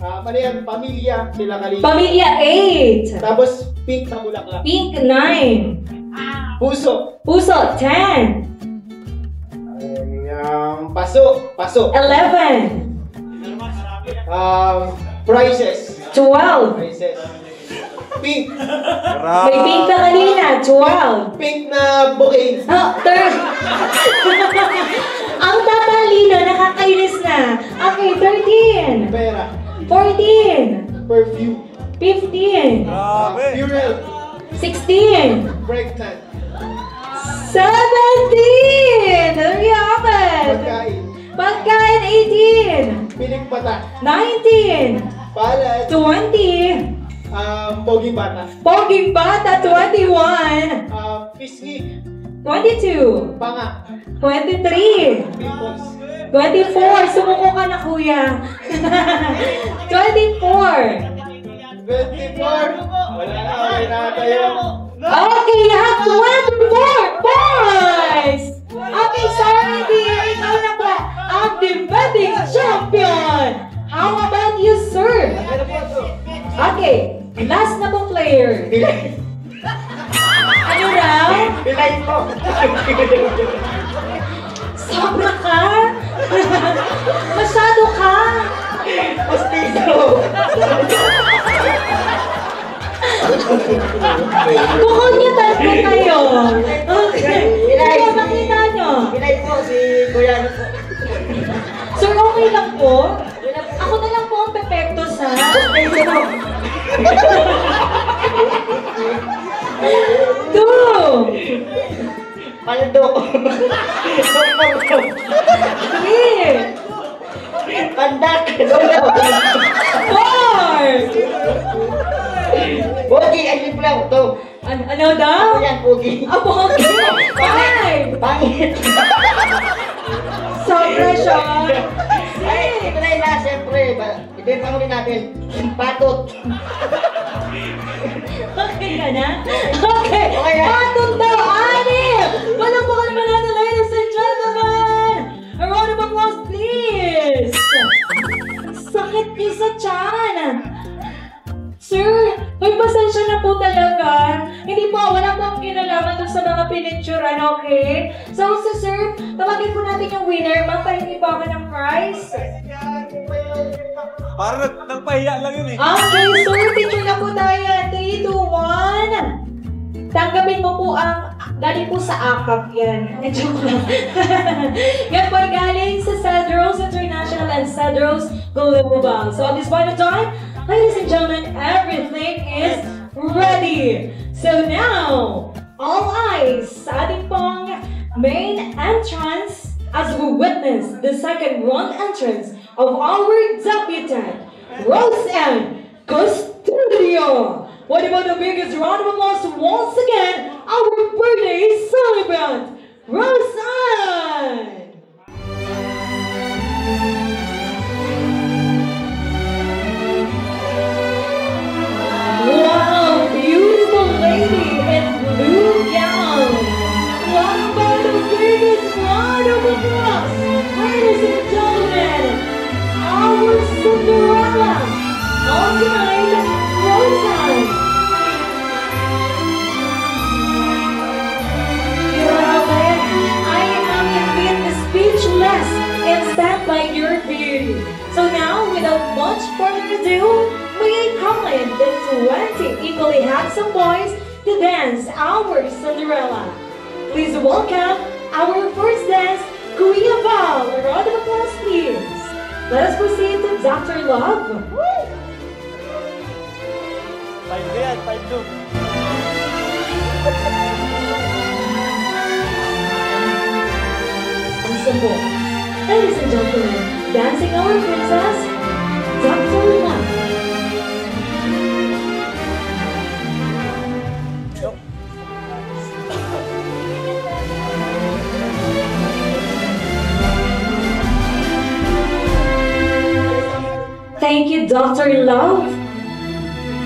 Ano yan? Pamilya. Sila Kalinga. Pamilya. 8. Tapos, pink na bulaklak. Pink. 9. Puso. Puso. 10. Paso. 11. Prizes. 12. Prizes. Pink. May pink na kanina. 12. Pink na bouquet. Third. Ang tatalino, nakakainis na. Okay, 13. Pera. 14. Perfume. 15. Funeral. 16. Pregnant. 17. Hurry up it. Pagkain. Pagkain. 18. Piling pata. 19. Palad. 20. Poging bata. Poging bata. 21. Pisngi. 22. Panga. 23. Pimples. 24. Sumuko ka na, kuya. 24. 24. Wala na. Okay na tayo. Okay, you have 24 points! Okay, sorry dear, ikaw na ba ang defending champion? How about you, sir? Okay, last na po player. Ano daw? Pilay po. Sobra ka? Masyado ka? Postizo. Bukod niya tatlo kayo. Okay. Kaya makita nyo. Pilay po si Kuya ano po. Sir, okay lang po? Ako na lang po ang pepektos, ha? Two! Paldo. Three! Pandak. Four! Pogi, ayun lang ito. Ano daw? Ako yan, Pogi. Okay! Five! Pangit. Sobra siya! Ay, ito na yun na, siyempre. Ito yung pangunin natin. Patot. Okay ka na? Okay! Okay na. Patong daw! Anim! Palakpakan naman natin, ladies and gentlemen! A round of applause, please! Sakit niyo sa tiyan! Sir, may pasensya na po talaga. Hindi po, wala po ang kinalaman doon sa mga pinicturan, okay? So, sir, tawagin po natin yung winner. Magpahingi po ako ng prize. Parang nagpahiya lang yun eh. Okay, sir, picture na po tayo. 3, 2, 1. Tanggapin mo po ang galing po sa AKAP yan. Joke lang. Yan po ay galing sa Cedros International and Cedros Global. So, at this point of time, ladies and gentlemen, everything is ready. So now, all eyes sa ating pong main entrance as we witness the second round entrance of our debutant, Roseanne Custodio. What about the biggest round of applause once again, our birthday celebrant, Roseanne! Wow, beautiful lady in blue gown. What about the biggest round of applause, ladies and gentlemen, our Cinderella, all tonight, Roseanne. I am indeed speechless and stand by your beauty. So now, without much further ado, may I call in the 20 equally handsome boys to dance our Cinderella. Please welcome our first dance, Kuya Val. A round of applause, please. Let us proceed to Dr. Love. Five yan, 5-2. Ladies and gentlemen, dancing our princess, Dr. Love. Thank you, Dr. Love,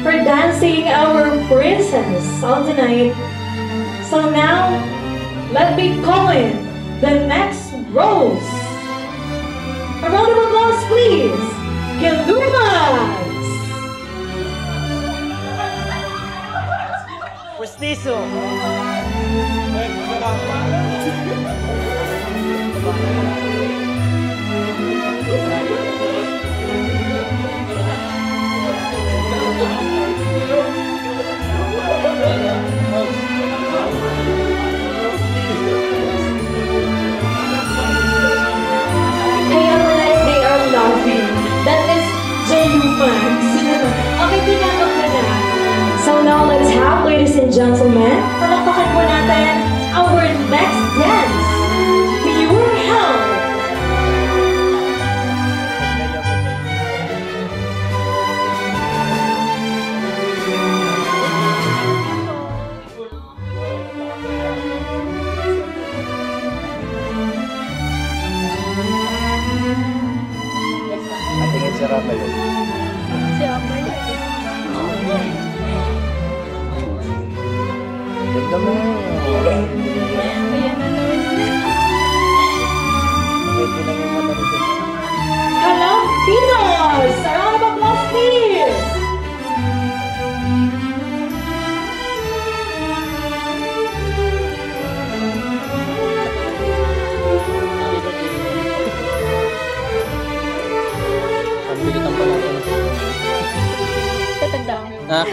for dancing our princess all tonight. So now, let me call in the next rose. A round of applause, please. Kilumas! Pustiso. Kaya wala they are laughing. That is Jalumax. Okay, tinanong ka na. So now let's have, ladies and gentlemen, palakpakan po natin our next dance. Pure Hell. Tingin si Rafa yun. Si Amay. Ganda mo. Ha?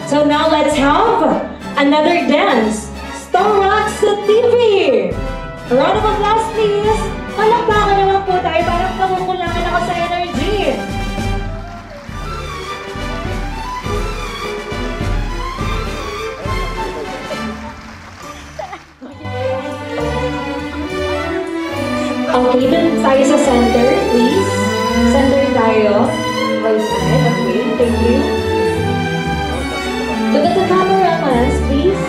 So now let's have another dance. Star Rocks TV! A round of applause please! Palakpakan naman po tayo, parang nakukulangan ako sa energy. Okay, dun tayo sa center, please. Center tayo. Right side, okay, thank you. Look at the cameraman, please.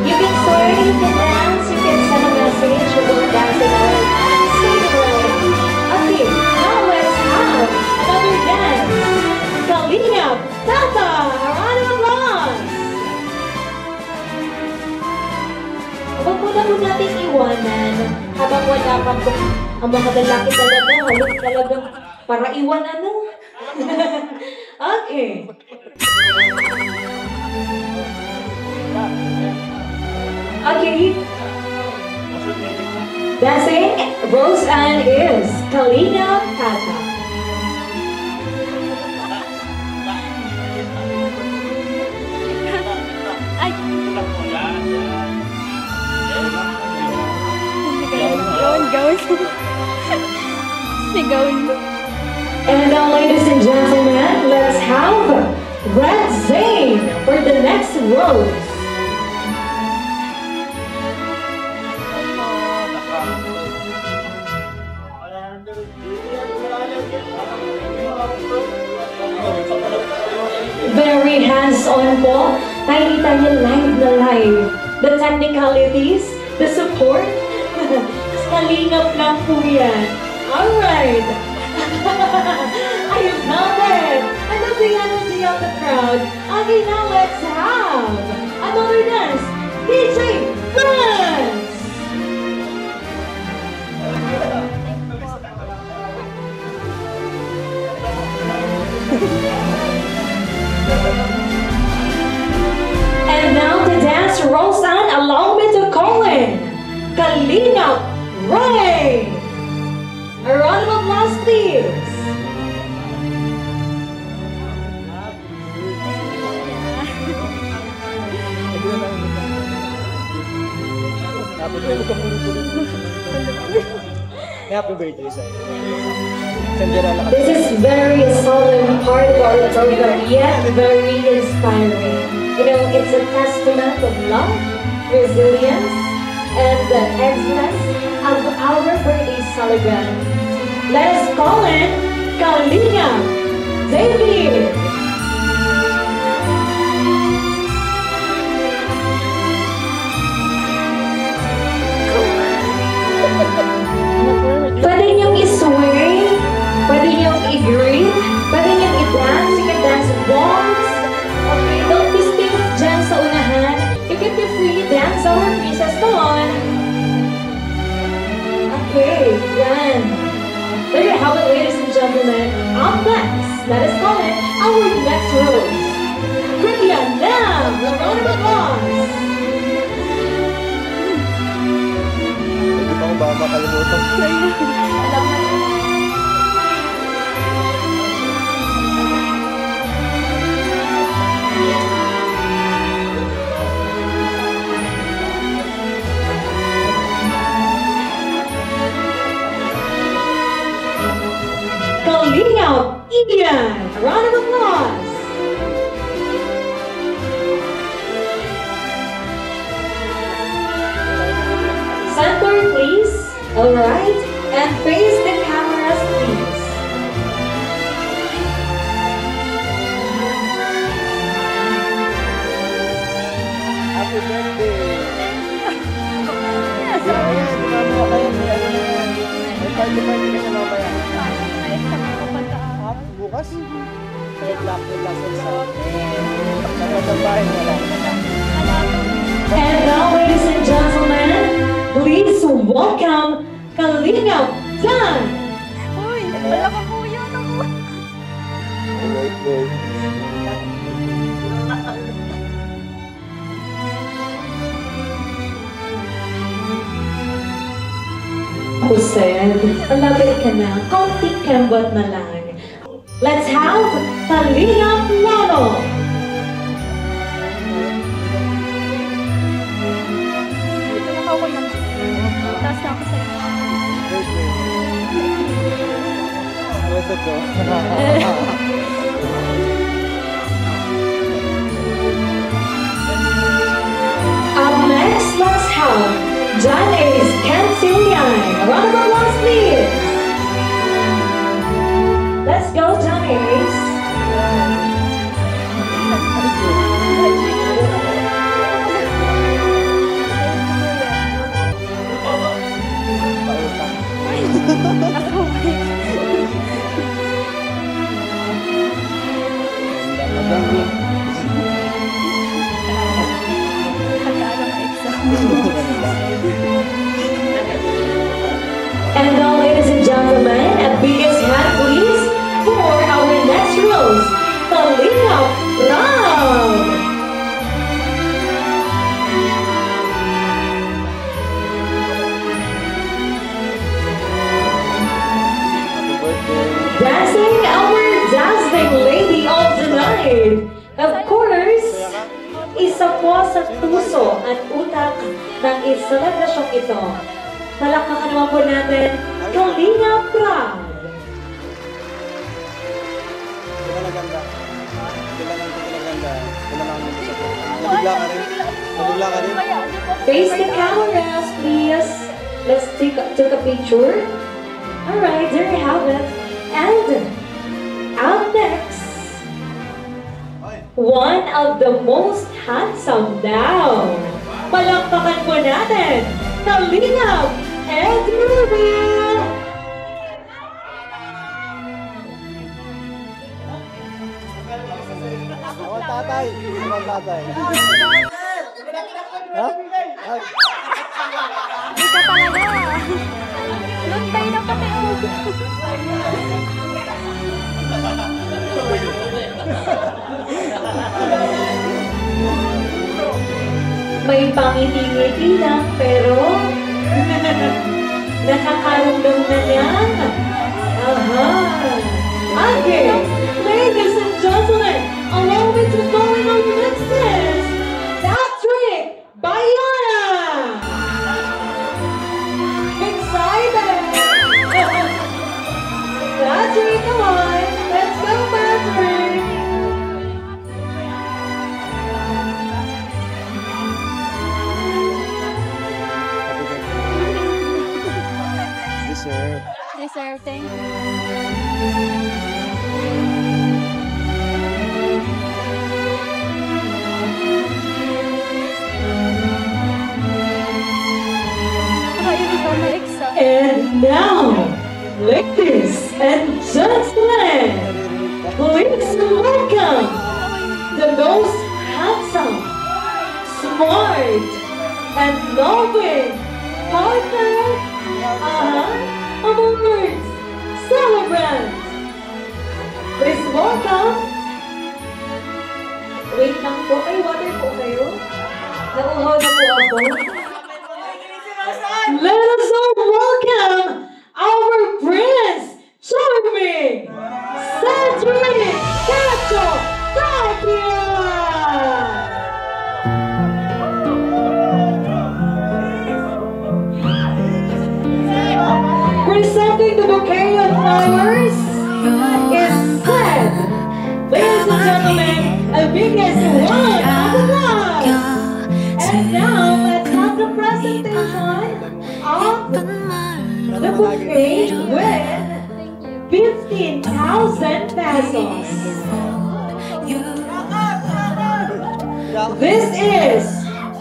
You can swear, you can dance, you can send a message, you will dance it all. Okay, now let's have another dance. Kalingap, Tata, a round of applause. Huwag muna po natin iwanan habang wala pang ang mga lalaki talaga, halong talagang para iwanan no? Okay. Okay. Dancing Rose Ann is Kalina Tata. Ay! Gawin. Sigawin. And now, ladies and gentlemen, let's have Red Zane for the next rose. Very hands-on po. Nakikita niyo live na live. The technicalities, the support. Kalingap lang po yan. Alright. I love it. I love the energy of the crowd. Okay, now let's have another dance. DJ Dance! And now to dance Roseanne, allow me to call in Kalingap Ray! A round of applause, please! Happy birthday, sir. This is very solemn part of our program, yet very inspiring. You know, it's a testament of love, resilience, and the excellence of our birthday celebrant. Let us call in Kalina David. Pwede niyong i-sway, pwede niyong i-green, pwede niyong i-dance, you can dance waltz. Okay, don't be stiff dyan sa unahan. You can be free, dance our princess. Come on. Okay, yan. There you have it, ladies and gentlemen. Up next, let us call it our next rose. Brilliant now, a round of applause. Hindi pa ba makalimutan? Kalingap Indian, a round of applause. Center, please. All right, and face the cameras, please. Happy birthday! Ayan, tumama kayo. May party-party ka sa mamaya. Bukas? Good luck sa nagtatrabahin mo lang. And now, ladies and gentlemen, please welcome Kalingap Dan. Uy, wala ka po yun ako. birthday. Hussein, malapit ka na. Konting kembot na lang. Let's have Kalinga Plano! Taas na ako sa'yo. What's up, bro? Up next, let's have John Ace Cancillian. A round of applause, please. Let's go, John Ace. And now, ladies and gentlemen, a biggest hand please for our next rose, Kalinga Ram. Dancing our dazzling lady of the night. Of course, isa po sa puso at utak ng iselebrasyong ito. Palakpakan naman po natin, Kalinga Ram. Face the cameras, please. Let's take a picture. Alright, there you have it. And out next, one of the most handsome now. Palakpakan po natin, Kalinga and Ruben. Awal tatay. Awal tatay. Ha? Ay. Ika talaga. Luntay na pati May pangiti-ngiti lang, pero nakakaramdam na yan. Aha! Okay, ladies and gentlemen, allow me to go in on next is Patrick Bayona! Excited! Patrick, come on! Let's go, Patrick! Deserve, thank you. And now, ladies and gentlemen, please welcome the most handsome, smart, and loving partner among words, celebrant. Please welcome. Wait lang po, ay water po kayo. Nauhaw na po ako. Let us all welcome our Prince Charming Cedric Cacho Tapia! Presenting the bouquet of flowers is Fred. Ladies and gentlemen, a biggest one of the applause. And now, let's have the presentation of the bouquet with 15,000 pesos. This is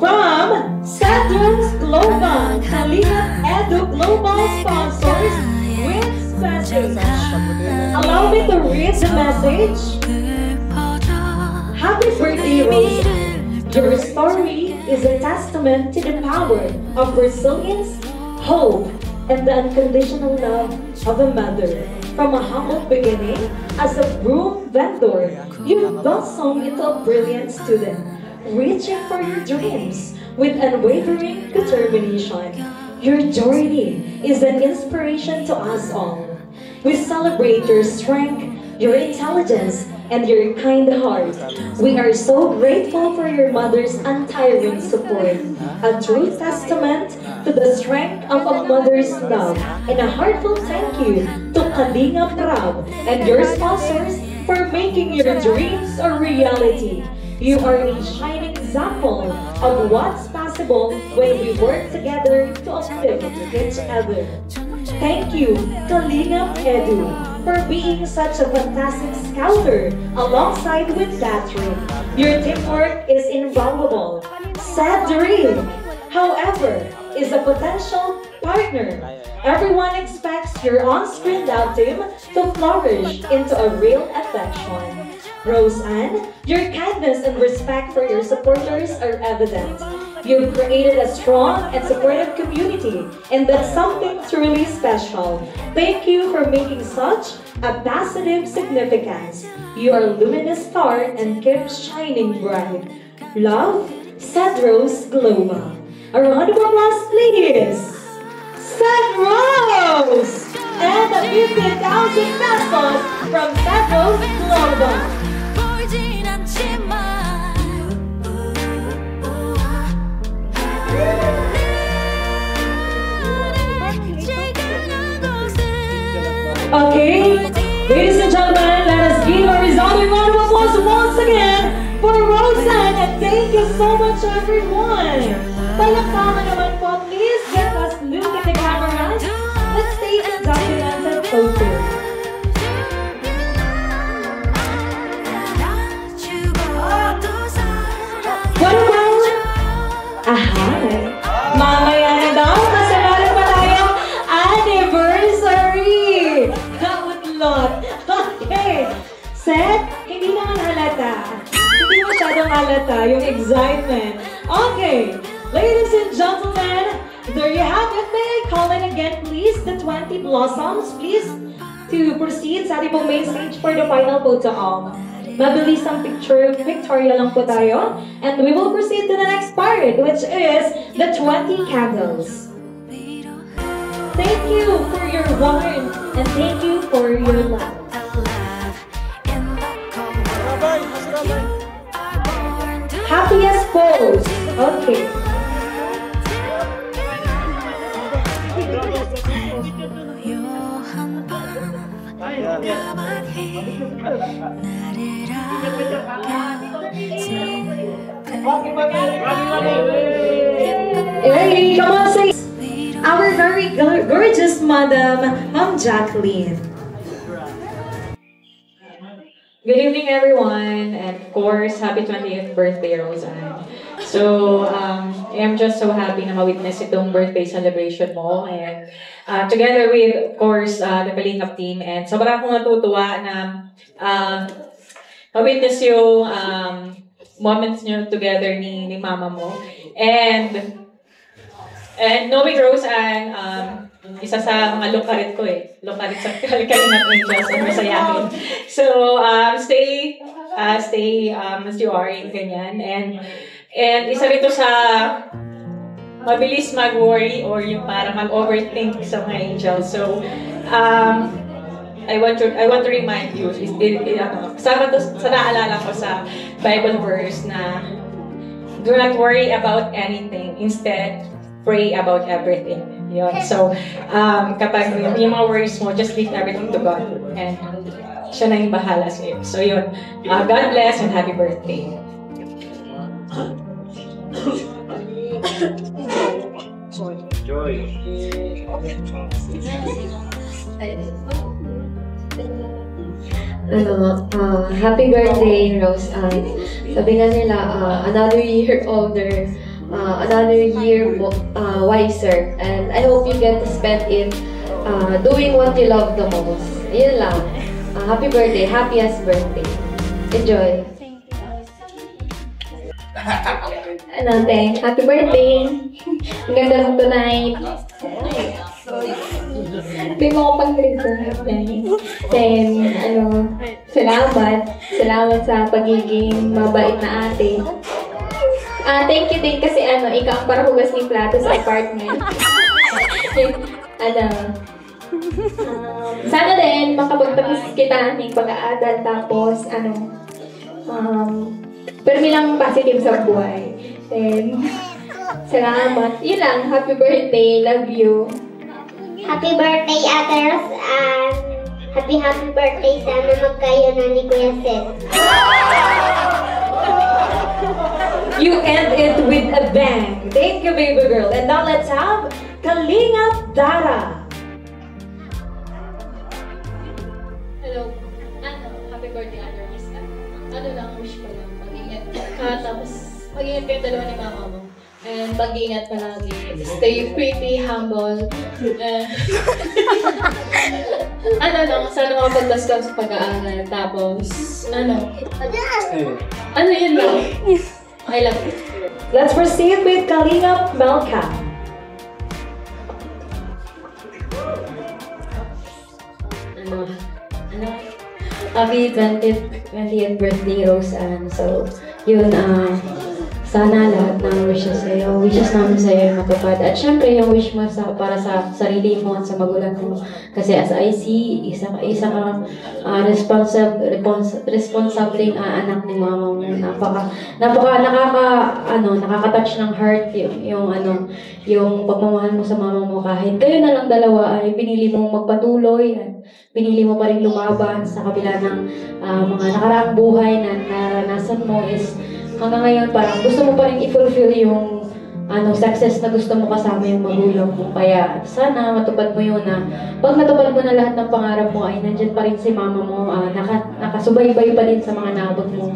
from Saturn's Global, Kalinga Edu Global sponsors with special. Allow me to read the message. Happy birthday, Rosa. Your story is a testament to the power of resilience, hope, and the unconditional love of a mother. From a humble beginning as a broom vendor, you've blossomed into a brilliant student, reaching for your dreams with unwavering determination. Your journey is an inspiration to us all. We celebrate your strength, your intelligence, and your kind heart. We are so grateful for your mother's untiring support, a true testament to the strength of a mother's love, and a heartfelt thank you to Kalingap Rab and your sponsors for making your dreams a reality. You are a shining example of what's possible when we work together to uplift each other. Thank you, Kalingap Edu, for being such a fantastic scouter alongside with Catherine. Your teamwork is invaluable. Sad dream, however, is a potential partner. Everyone expects your on-screen love team to flourish into a real affection. Roseanne, your kindness and respect for your supporters are evident. You've created a strong and supportive community, and that's something truly special. Thank you for making such a positive significance. You are a luminous star and keep shining bright. Love, Cedros Global. A round of applause, please! Cedros! And a 50,000 pesos from Cedros Global. Okay, ladies and gentlemen, let us give a resounding round of applause once again for Roseanne, and thank you so much everyone. Palakpakan naman po, please get us look at the camera. Let's take a documented photo. What about? Aha! Mamaya na daw, kasi meron pa tayong anniversary! Lot. Okay. Set, hindi naman halata. Hindi masyadong halata yung excitement. Okay. Ladies and gentlemen, there you have it. May I call in again, please, the 20 blossoms, please, to proceed sa ating pong main stage for the final photo op. Mabilis ang pictorial lang po tayo. And we will proceed to the next part, which is the 20 candles. Thank you for your warmth and thank you for your love. Happiest pose. Okay. Hey, come on, say. Our very gorgeous Madam, Ma'am Jacqueline. Good evening, everyone, and of course, happy 20th birthday, Roseanne. So, I'm just so happy na ma-witness itong birthday celebration mo, and together with, of course, the Kalingap team, and sobrang akong natutuwa na ma-witness yung moments nyo together ni mama mo. And knowing Roseanne, isa sa mga lukarit ko lukarit sa Kalingap Angels and masayahin. So, stay as you are, ganyan. And isa rito sa mabilis mag-worry or yung para mag-overthink sa mga angels. So, I want to remind you, kasama to sa naalala ko sa Bible verse na do not worry about anything. Instead, pray about everything. Yun. So, kapag yung mga worries mo, just leave everything to God. And siya na yung bahala sa'yo. So, yun. God bless and happy birthday. Joy. Happy birthday, Rose. Sabi nga nila, another year older. Another year wiser, and I hope you get to spend it doing what you love the most. Yun lang. Happy birthday, happiest birthday. Enjoy. Happy birthday. Ang ganda mo tonight. Hindi mo ako pag-reserve. Then, salamat sa pagiging mabait na ate. Thank you din kasi ikaw ang parahugas ng plato sa apartment. Sana din makapagtapos kita ng pag-aaral tapos permi lang positive sa buhay. And salamat. Yun lang. Happy birthday. Love you. Happy birthday, Ate Ros, and happy birthday. Sana magkayo na ni Kuya Seth. You end it with a bang. Thank you, baby girl. And now let's have Kalingap Dara. Hello. Happy birthday, Ate Ros. Lang, wish ko lang. Mag-ingat ka. Tapos, mag-ingat kayo dalawa ni mama mo. And mag-ingat palagi. Stay pretty, humble. Sana makapaglas ka sa pag-aaral. Tapos, yun lang. I love you. Let's proceed with Kalingap Melka. Happy 20th birthday, Rose Ann. So, yun, sana lahat ng wishes namin sa'yo matupad. At syempre, yung wish mo para sa sarili mo at sa magulang mo. Kasi as I see, isa ka responsibleng anak ni mama mo. Nakaka-touch ng heart yung pagmamahal mo sa mama mo. Kahit kayo na lang dalawa ay pinili mong magpatuloy at pinili mo pa rin lumaban sa kabila ng mga nakaraang buhay na naranasan mo is hanggang ngayon parang gusto mo pa rin i-fulfill yung success na gusto mo kasama yung magulang mo. Kaya sana matupad mo yun na pag natupad mo na lahat ng pangarap mo ay nandyan pa rin si mama mo, nakasubaybay pa din sa mga naabot mo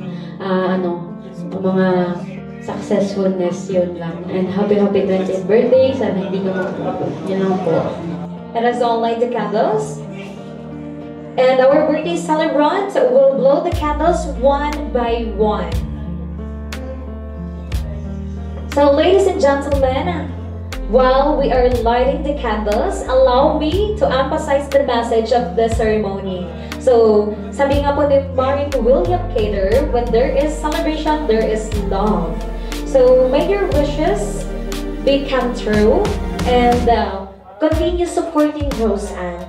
mga successfulness, yun lang. And happy 20th birthday. Sana hindi ka yun lang po. Let us all light the candles. And our birthday celebrant will blow the candles one by one. So ladies and gentlemen, while we are lighting the candles, allow me to emphasize the message of the ceremony. So, sabi nga po ni Marin William Cater, when there is celebration, there is love. So, may your wishes become true and continue supporting Rose Ann.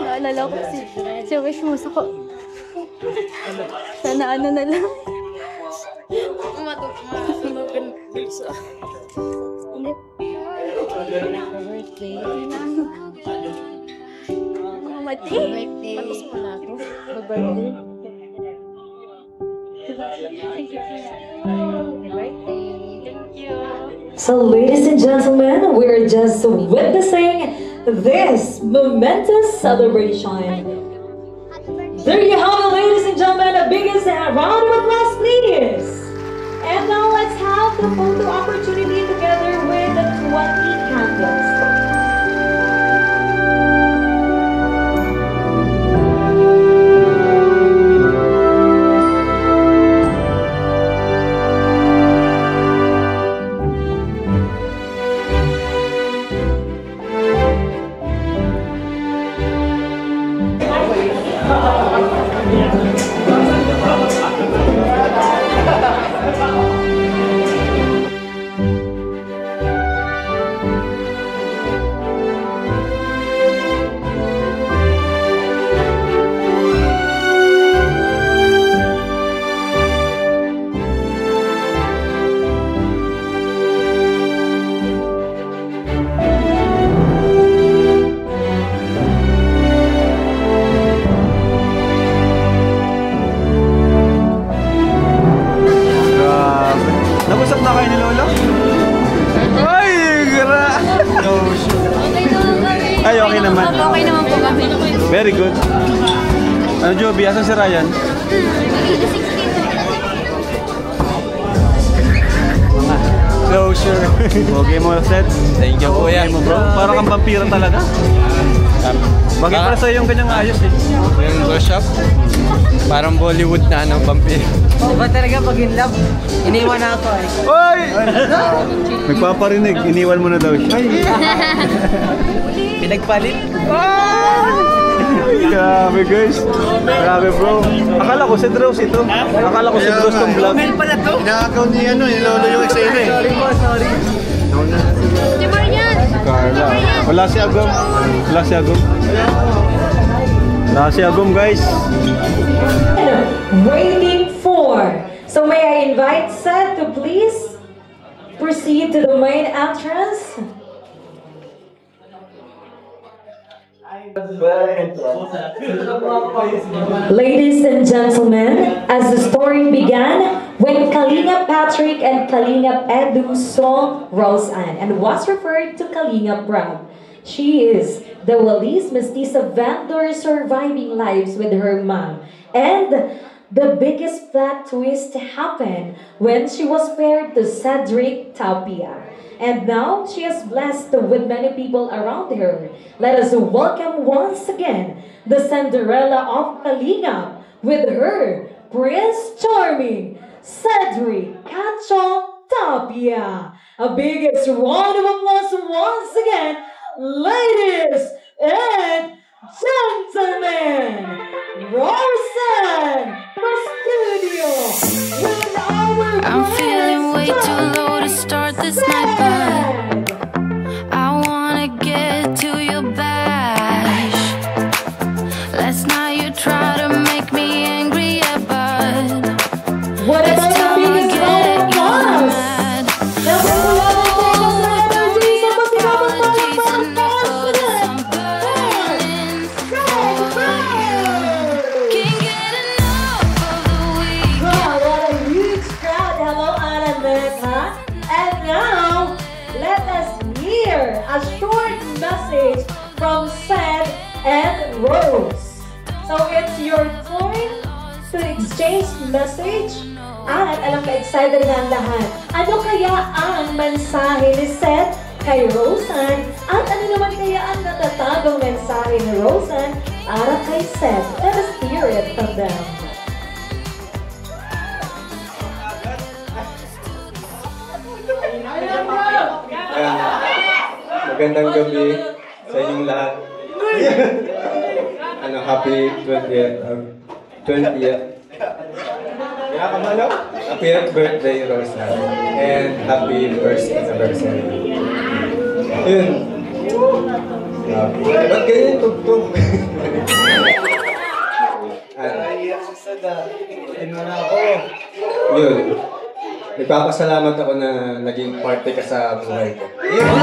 Naalala ko si wish mo ko. Sana na lang. Birthday. Birthday. Tapos mo na ako. Birthday. So ladies and gentlemen, we're just witnessing this momentous celebration. There you have it, ladies and gentlemen, the biggest round of applause, please. And now let's have the photo opportunity together with the 20 candles. Very good. Ano, Joby? Asan si Ryan? Closure. Okay mo, Seth. Thank you, kuya. Mo, bro. Parang kang vampira talaga. Bakit para sa'yo yung kanyang ayos eh? Yung workshop, parang Bollywood na ano, vampire. Diba talaga pag in love, iniwan na ako eh. Oy! Nagpaparinig, iniwan mo na daw siya. Pinagpalit. Grabe guys. Grabe bro. Akala ko si Dross ito. Akala ko si Dross tong vlog. Inakaw ni ano, ni Lolo yung XL eh. Sorry. Si Marian! Carla. Wala si Agum. Wala si Agum. Wala si Agum guys. Waiting for. So may I invite Seth to please proceed to the main entrance. Ladies and gentlemen, as the story began when Kalinga Patrick and Kalinga Edu saw Roseanne and was referred to Kalinga Brab. She is the Walis Mestiza vendor surviving lives with her mom. And the biggest plot twist happened when she was paired to Cedric Tapia. And now she is blessed with many people around her. Let us welcome once again the Cinderella of Kalinga with her Prince Charming, Cedric Cacho Tapia. A biggest round of applause once again, ladies and gentlemen. Roseanne from studio with our I'm feeling way too low to start this night, but I wanna get to your bash. Last night you tried to make me angry, yeah, but what about the biggest round of applause? A short message from Seth and Rose. So it's your turn to exchange message. At alam ka, excited na ang lahat. Ano kaya ang mensahe ni Seth kay Roseanne? At ano naman kaya ang natatagong mensahe ni Roseanne para kay Seth? Let us hear it from them. Magandang gabi sa inyong lahat. Happy 20th. Happy birthday, Roseanne. And happy first anniversary. Yun. Ba't ganyan tugtog? Yun. Nagpapasalamat ako na naging parte ka sa buhay ko.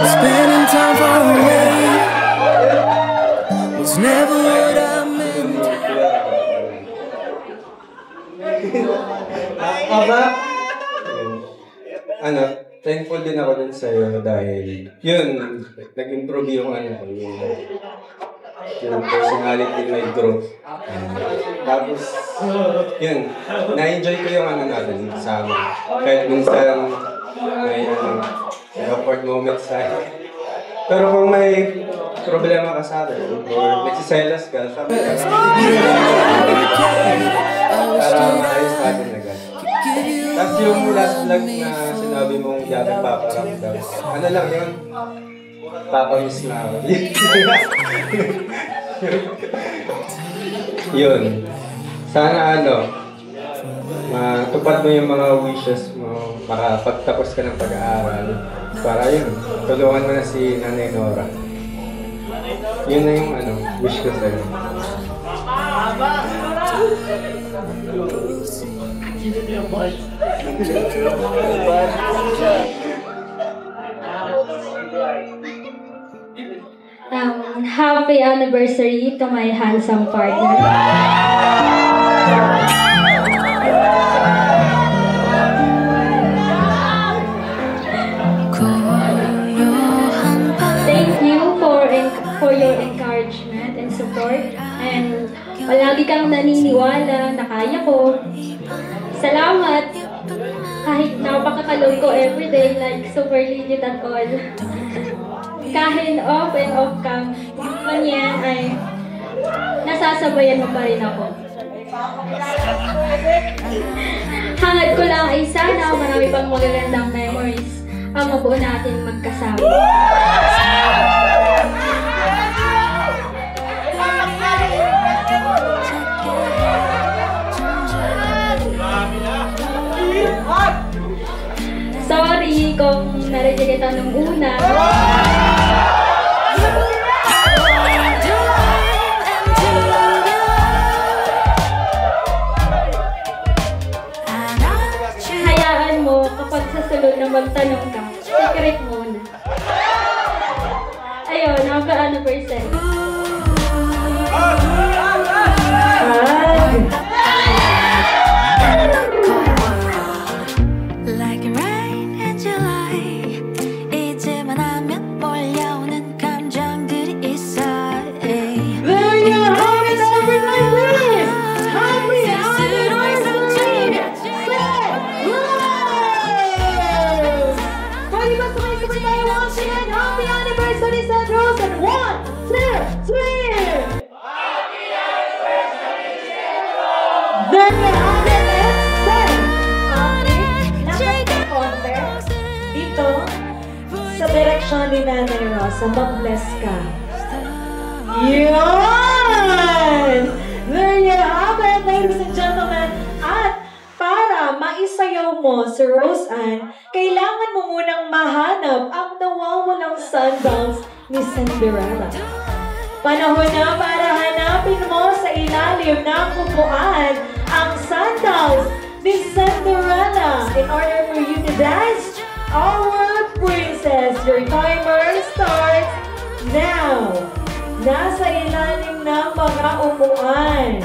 Spending time far away was never what I meant. Thankful din ako dun sa'yo dahil yun, nag-improve yung yung personality may growth. Tapos, yun, na-enjoy ko yung natin sa kahit minsan may awkward moments sa pero kung may problema ka sa atin or nagsiselos ka, sabi ka para maayos natin agad. Tapos yung last vlog na sinabi mong di akin paparamdam, ano lang yun? Papamiss na ako. Yun. Sana matupad mo yung mga wishes mo para pagtapos ka ng pag-aaral. Para yun, tulungan mo na si Nanay Nora. Yun na yung wish ko sa'yo. Happy anniversary to my handsome partner. Thank you for your encouragement and support, and palagi kang naniniwala na kaya ko. Salamat kahit napakakalog ko everyday, like super legit at all. Kahit off and off cam, man yan ay nasasabayan mo pa rin ako. Hangad ko lang ay sana marami pang magagandang memories ang mabuo natin magkasama. Sorry kung na-reject kita nung una. Hayaan mo kapag sa sunod na magtanong ka, secret muna. Ayun, hanggang ano percent? Like rain in July 이제만 하면 몰려오는 감정들이 있어 There you have it, everybody! Happy anniversary! Pwede ba sabay-sabay tayo once again? Happy anniversary, Seth Rose! And 1, 2, 3! There you have it, it's Seth! Dito, sa direksyon ni Nanay Rosa, mag-bless ka. Yun! There you have it, ladies and gentlemen. At para maisayaw mo si Rose Ann, kailangan mo munang mahanap ang nawawalang sandals ni Cinderella. Panahon na para hanapin mo sa ilalim ng upuan ang sandals ni Cinderella in order for you to dance our princess. Your timer starts now. Nasa ilalim ng mga upuan.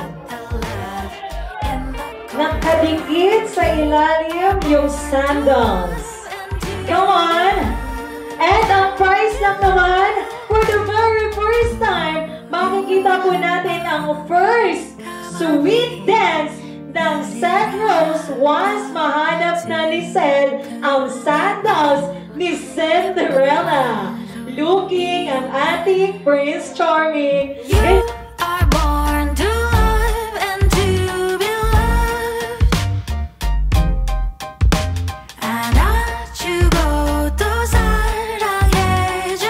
Nakadikit sa ilalim yung sandals. Come on! And ang prize lang naman, for the very first time, makikita po natin ang first sweet dance ng Seth Rose once mahanap na ni Seth ang sandals ni Cinderella. Looking ang ating Prince Charming. are born to love and to be loved 안아주고 또 사랑해줘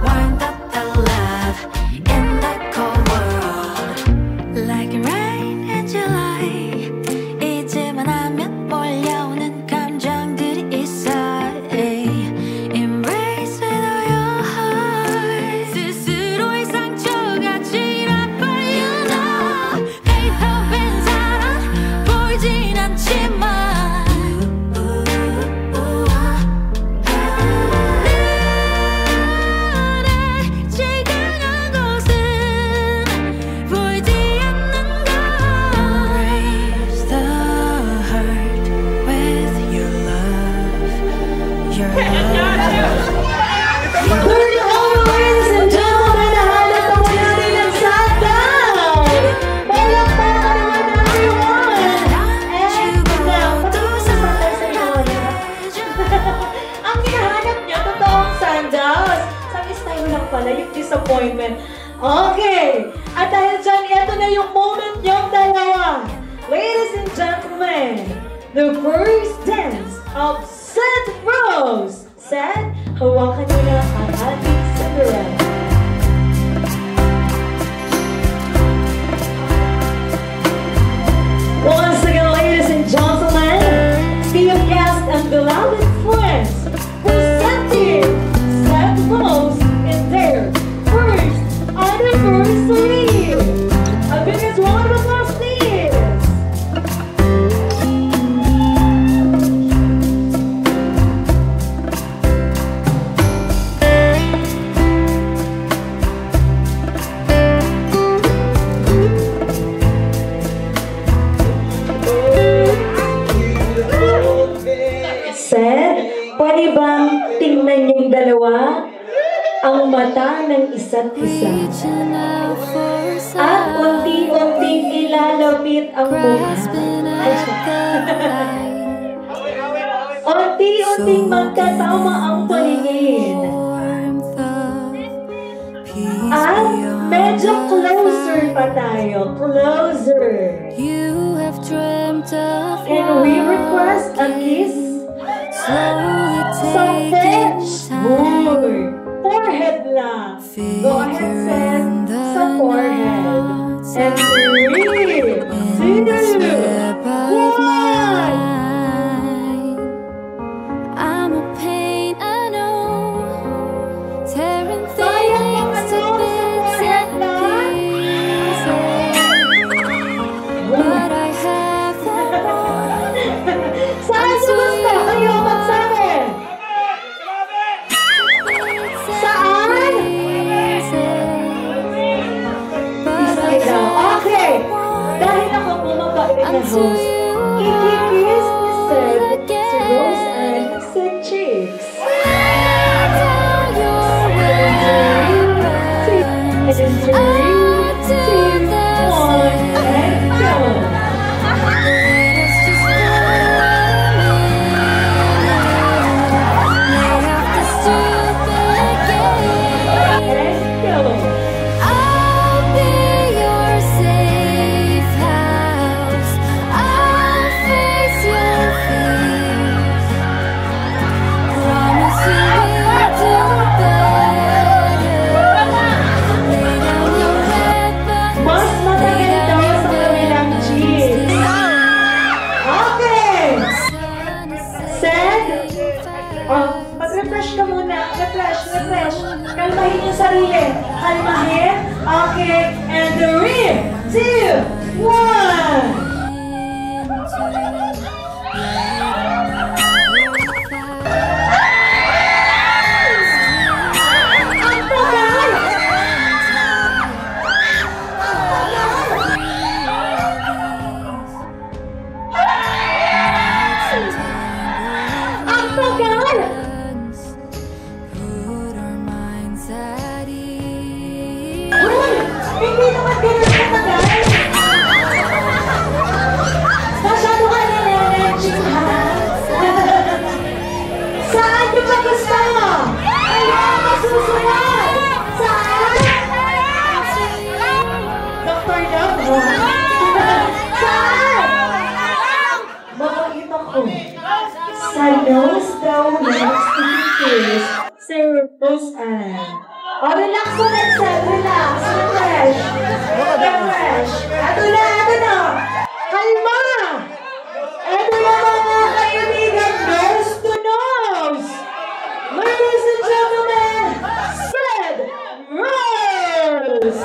warmed up the love in the cold world like rain in July 이제만 하면 몰려오는 감정들이 있어 Embrace with all your heart 스스로의 상처가 제일 아파 You know 베이토벤 사랑 보이진 않지만 나의 제일 강한 곳은 보이지 않는 것 Embrace the hurt with your love Your love There you are, ladies and gentlemen. Nahanap na po natin ang sandals. Palakpakan naman everyone. And now, patungkol sa sandals ay ang hinahanap niya, totoong sandals. Sabi tayo lang pala, yung disappointment. Okay. At dahil dyan, ito na yung moment niyong dalawa. Ladies and gentlemen, the first dance of Seth Rose. Seth, hawakan mo na ang ating Cinderella. Once again, ladies and gentlemen, dear guests and beloved friends, presenting Seth Rose in their first anniversary. A biggest round of applause, please. Seth, pwede bang tingnan yung dalawa ang mata ng isa't isa? At unti-unting ilalapit ang mukha. Unti-unting magkatama ang paningin. At medyo closer pa tayo. Closer. And we request a kiss. Sa fetch. Forehead lang. Go ahead, send sa forehead. And 3, 2, 1. I'm a pain, I know, tearing Sayang yung things to ano, sa bits forehead and lang. pieces, but I have that one. Saan nyo gusto? Kayo magsabi. Saan? Isa daw. Okay. Dahil ako po mabait na host, ikikis ni Seb si Rose and si Chicks. It is 3, 2, 1, and go. And go. I'll be your safe house. I'll face your fears. Promise you will do better. Lay down your head, but Mas matagal daw sa kabilang cheese. Okay! Send. Mag-refresh ka muna. Refresh. Kalmahin yung sarili. Kalmahin. Okay. And 3, 2, 1. Ang tagal! Ang tagal! Uy! Hindi naman ganun katagal! Masyado ka nire-renging, ha? Saan yung ba gusto mo? Ayan, masusunod! Saan? Dr. Davo? Saan? Mabait ako. Sa nose daw next to the face, sa Rose Ann. Oh, relax ulit, Seb. Relax. Refresh. Ito na. Kalma! Ito na mga kaibigan, nose to nose. Ladies and gentlemen, Seb Rose!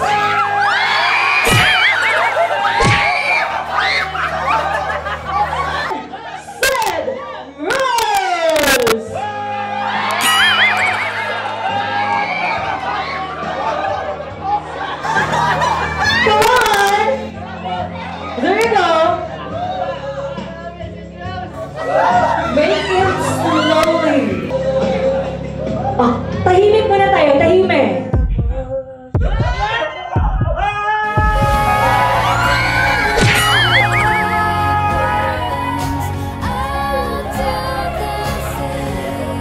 Seb Rose! Come on! There you go. Make it slowly. Ah, tahimik muna tayo. Tahimik.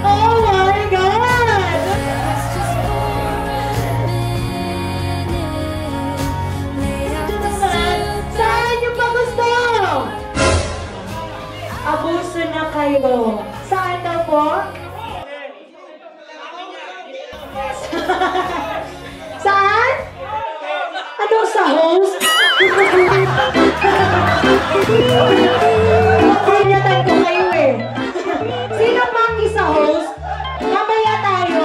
Oh my God! Saan yung pa gusto? Abuso na kayo. Saan daw po? Saan? Ano sa host? Panyatan ko kayo eh. Sino manggi sa host? Mamaya tayo.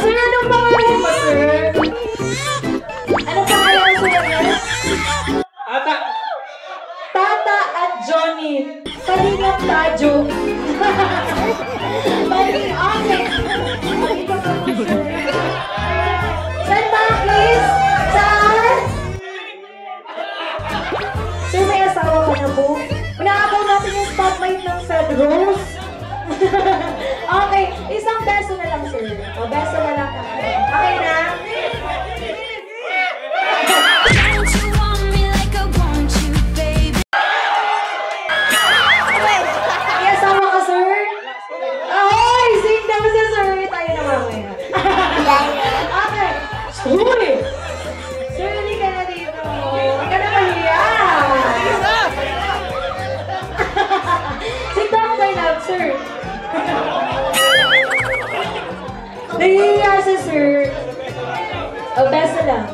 Sir, anong pangalan mo, sir? Ano pangalan mo, sir? Tata at Johnny. Kalingap Tajo. Okay. Saan ba, please? Saan? Sir, may asawa ka na po? Pinakabaw natin yung spotlight ng Fed Rose. Okay, isang beso na lang, sir. O, beso na lang. Okay na? Don't you want me Nahihiya si sir. O, best na lang.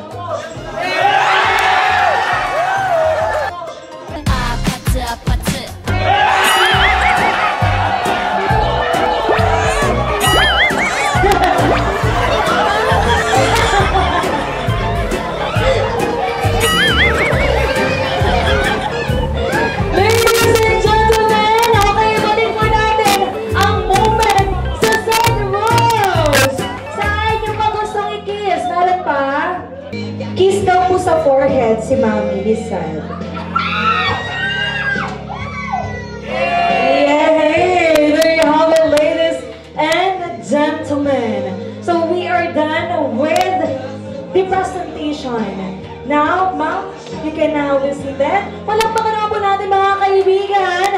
Kiss daw po sa forehead si Mami Lizal. Yay! There you have it, ladies and gentlemen. So we are done with the presentation. Now, Ma'am, you can now be seated. Palakpakan naman po natin mga kaibigan.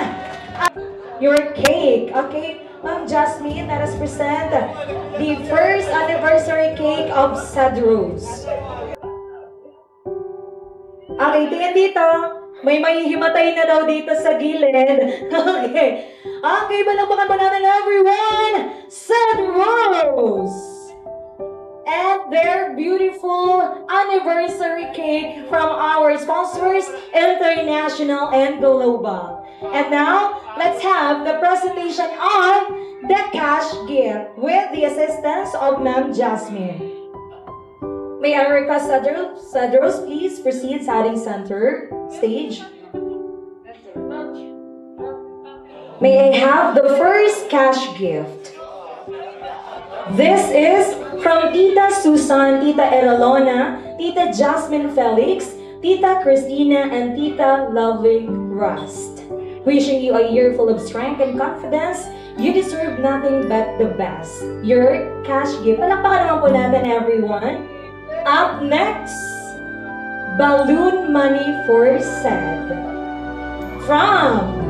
Your cake, okay? Ma'am Jasmine, let us present the first anniversary cake of Cedros. Okay, tingnan dito. May mahihimatay na daw dito sa gilid. Okay. Okay, balakpakan po natin everyone. Cedros! And their beautiful anniversary cake from our sponsors, International and Global. And now, let's have the presentation of the cash gift with the assistance of Ma'am Jasmine. May I request Cedros, please proceed sa ating center stage. May I have the first cash gift. This is from Tita Susan, Tita Eralona, Tita Jasmine Felix, Tita Christina, and Tita Lovely Rust. Wishing you a year full of strength and confidence. You deserve nothing but the best. Your cash gift. Palakpakan naman po natin, everyone. Up next, balloon money for Ced. From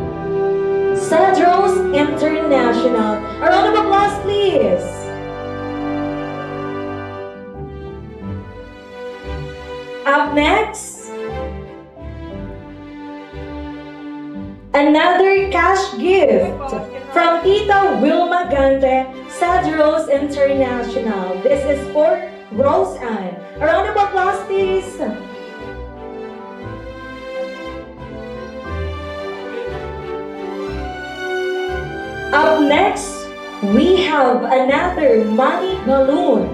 Cedros International. A round of applause, please. Up next, another cash gift from Tita Wilma Gante, Cedros International. This is for Rose Ann. A round of applause, please. Up next, we have another money balloon.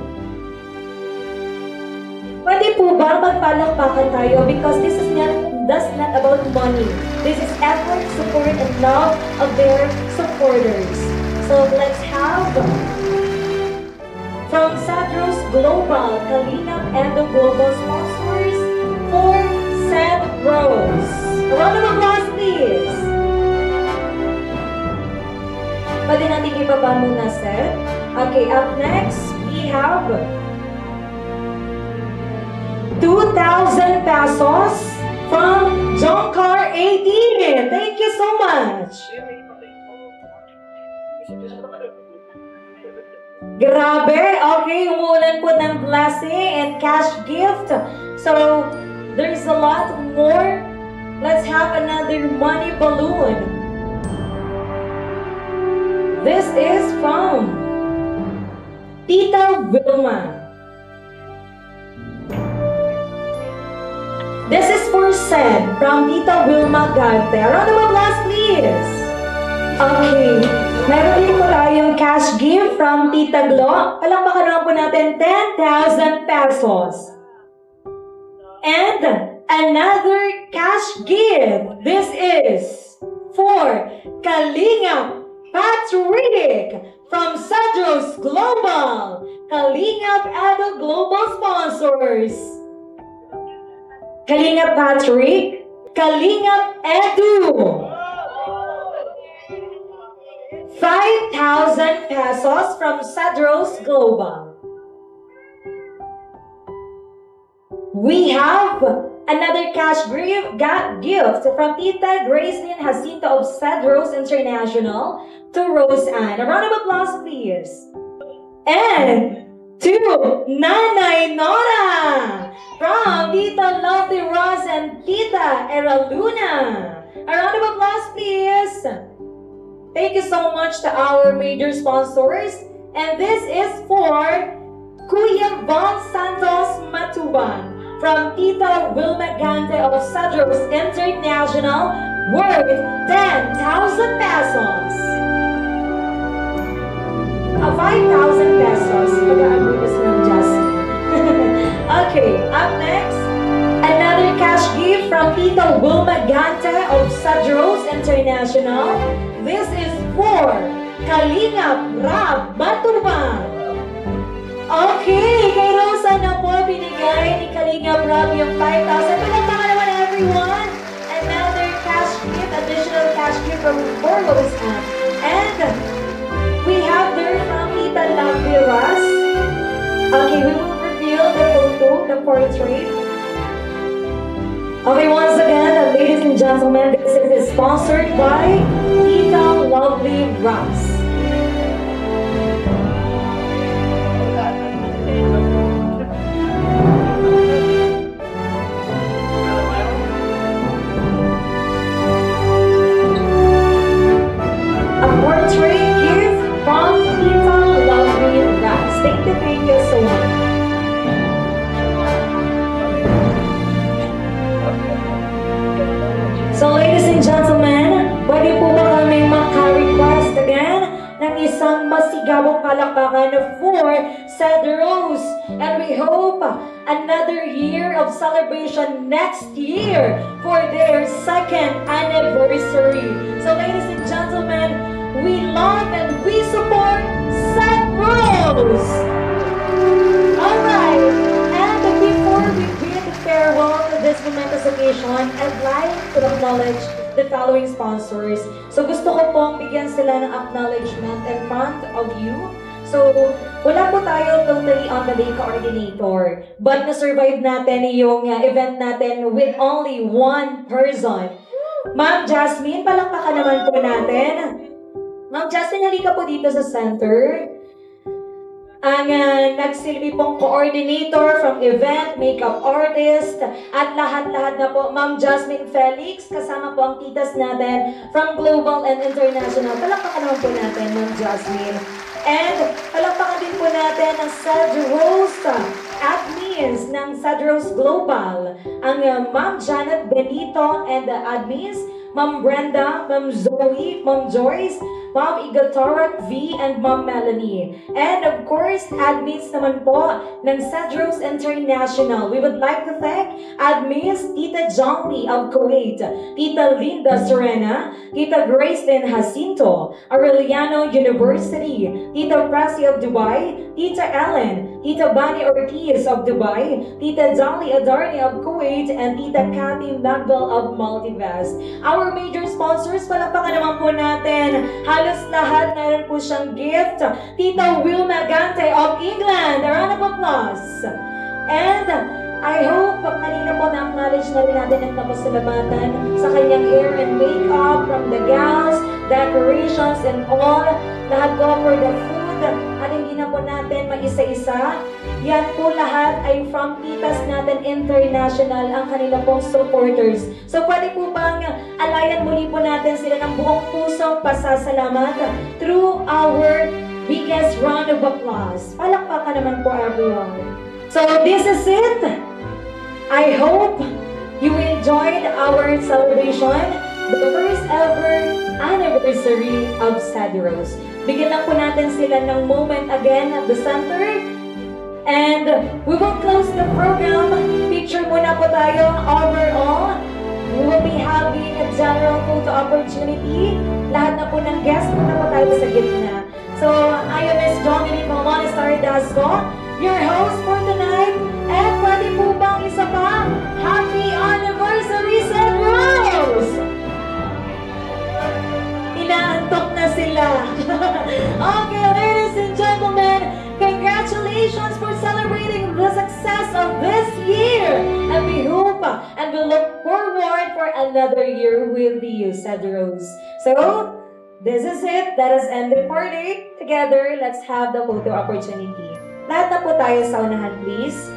Pwede po ba magpalakpakan tayo because this is not about money. This is effort, support, and love of their supporters. So let's have from Cedros Global, Kalina and the global sponsors for Cedros. A round of applause, please. Pwede natin ibaba muna, Seth. Okay, up next, we have 2,000 pesos from Jonkar 18. Thank you so much. Grabe! Okay, umuulan po ng blessing and cash gift. So, there's a lot more. Let's have another money balloon. This is from Tita Vilma. This is for Ced from Tita Wilma Gante. A round of applause, please. Okay. Meron din po tayong cash gift from Tita Glo. Palakpakan naman po natin 10,000 pesos. And another cash gift. This is for Kalingap Patrick from Cedros Global. Kalingap Edo Global sponsors. Kalingap Patrick, Kalingap Edu. 5,000 pesos from Cedros Global. We have another cash gift from Tita Gracelyn Jacinto of Cedros International to Rose Ann. A round of applause, please. And to Nanay Nora from Tita Lovely Ross and Tita Eraluna. A round of applause, please. Thank you so much to our major sponsors And this is for Kuya Von Santos Matuban from Tita Wilma Gante of Cedros International, worth 10,000 pesos. 5,000 pesos. Pag-agree is ng Jasmine. Okay, up next, another cash gift from Tita Wilma Gante of Cedros International. This is for Kalingap Rab Matuban. Okay, kay Rosa na po binigay ni Kalingap Rab yung 5,000. Palakpakan naman everyone. Another cash gift, additional cash gift from Rosa. And we have there from Tita Lovely Ras. Okay, we will reveal the photo, the portrait. Okay, once again, ladies and gentlemen, this is sponsored by Tita Lovely Ras. A portrait gift from Tita Lovely Ras. Thank you so much. So ladies and gentlemen, pwede po ba kami maka-request again ng isang masigabong palakpakan for Cedros? And we hope another year of celebration next year for their 2nd anniversary. So ladies and gentlemen, we love and we support Cedros! Alright, and before we bid farewell to this momentous occasion, I'd like to acknowledge the following sponsors. So gusto ko pong bigyan sila ng acknowledgement in front of you. So wala po tayo totally on the day coordinator, but na-survive natin yung event natin with only one person. Ma'am Jasmine, palakpakan naman po natin. Ma'am Jasmine, halika po dito sa center. Ang nagsilbi pong coordinator from event, makeup artist, at lahat-lahat na po, Ma'am Jasmine Felix, kasama po ang titas natin from Global and International. Palakpakan naman po natin, Ma'am Jasmine. And palakpakan din po natin ang Cedros admins ng Cedros Global, ang Ma'am Janet Benito and the admins, Ma'am Brenda, Ma'am Zoe, Ma'am Joyce, Ma'am Igatorak V, and Ma'am Melanie. And of course, admins naman po ng Cedros International. We would like to thank admins Tita Jongli of Kuwait, Tita Linda Serena, Tita Gracelyn Jacinto, Aureliano University, Tita Prasi of Dubai, Tita Ellen, Tita Bani Ortiz of Dubai, Tita Dolly Adarni of Kuwait, and Tita Kathy Nagbel of Multivest. Our major sponsors, palakpakan naman po natin. Halos lahat meron po siyang gift. Tita Wilma Gante of England. A round of applause. And I hope kanina po na-acknowledge na rin natin ang napasalamatan sa kanyang hair and makeup, from the gowns, decorations, and all. Lahat po for the food. At hindi na po natin mag-isa-isa. Yan po lahat ay from Titas natin International, ang kanila pong supporters. So pwede po bang alayan muli po natin sila ng buong pusong pasasalamat through our biggest round of applause. Palakpakan naman po everyone. So this is it. I hope you enjoyed our celebration, the first ever anniversary of Cedros. Bigyan lang po natin sila ng moment again at the center. And we will close the program. Picture muna po tayo overall. We will be having a general photo opportunity. Lahat na po ng guests, muna po tayo sa gitna. So, I am Ms. Dominic Momonestar Dasco, your host for tonight. And pwede po bang isa pa? Happy Anniversary, Cedros! Inaantok na sila. Okay, ladies and gentlemen, congratulations for celebrating the success of this year. And we hope and we look forward for another year with you, Cedros. So, this is it. Let us end the party together. Let's have the photo opportunity. Lahat na po tayo sa unahan, please.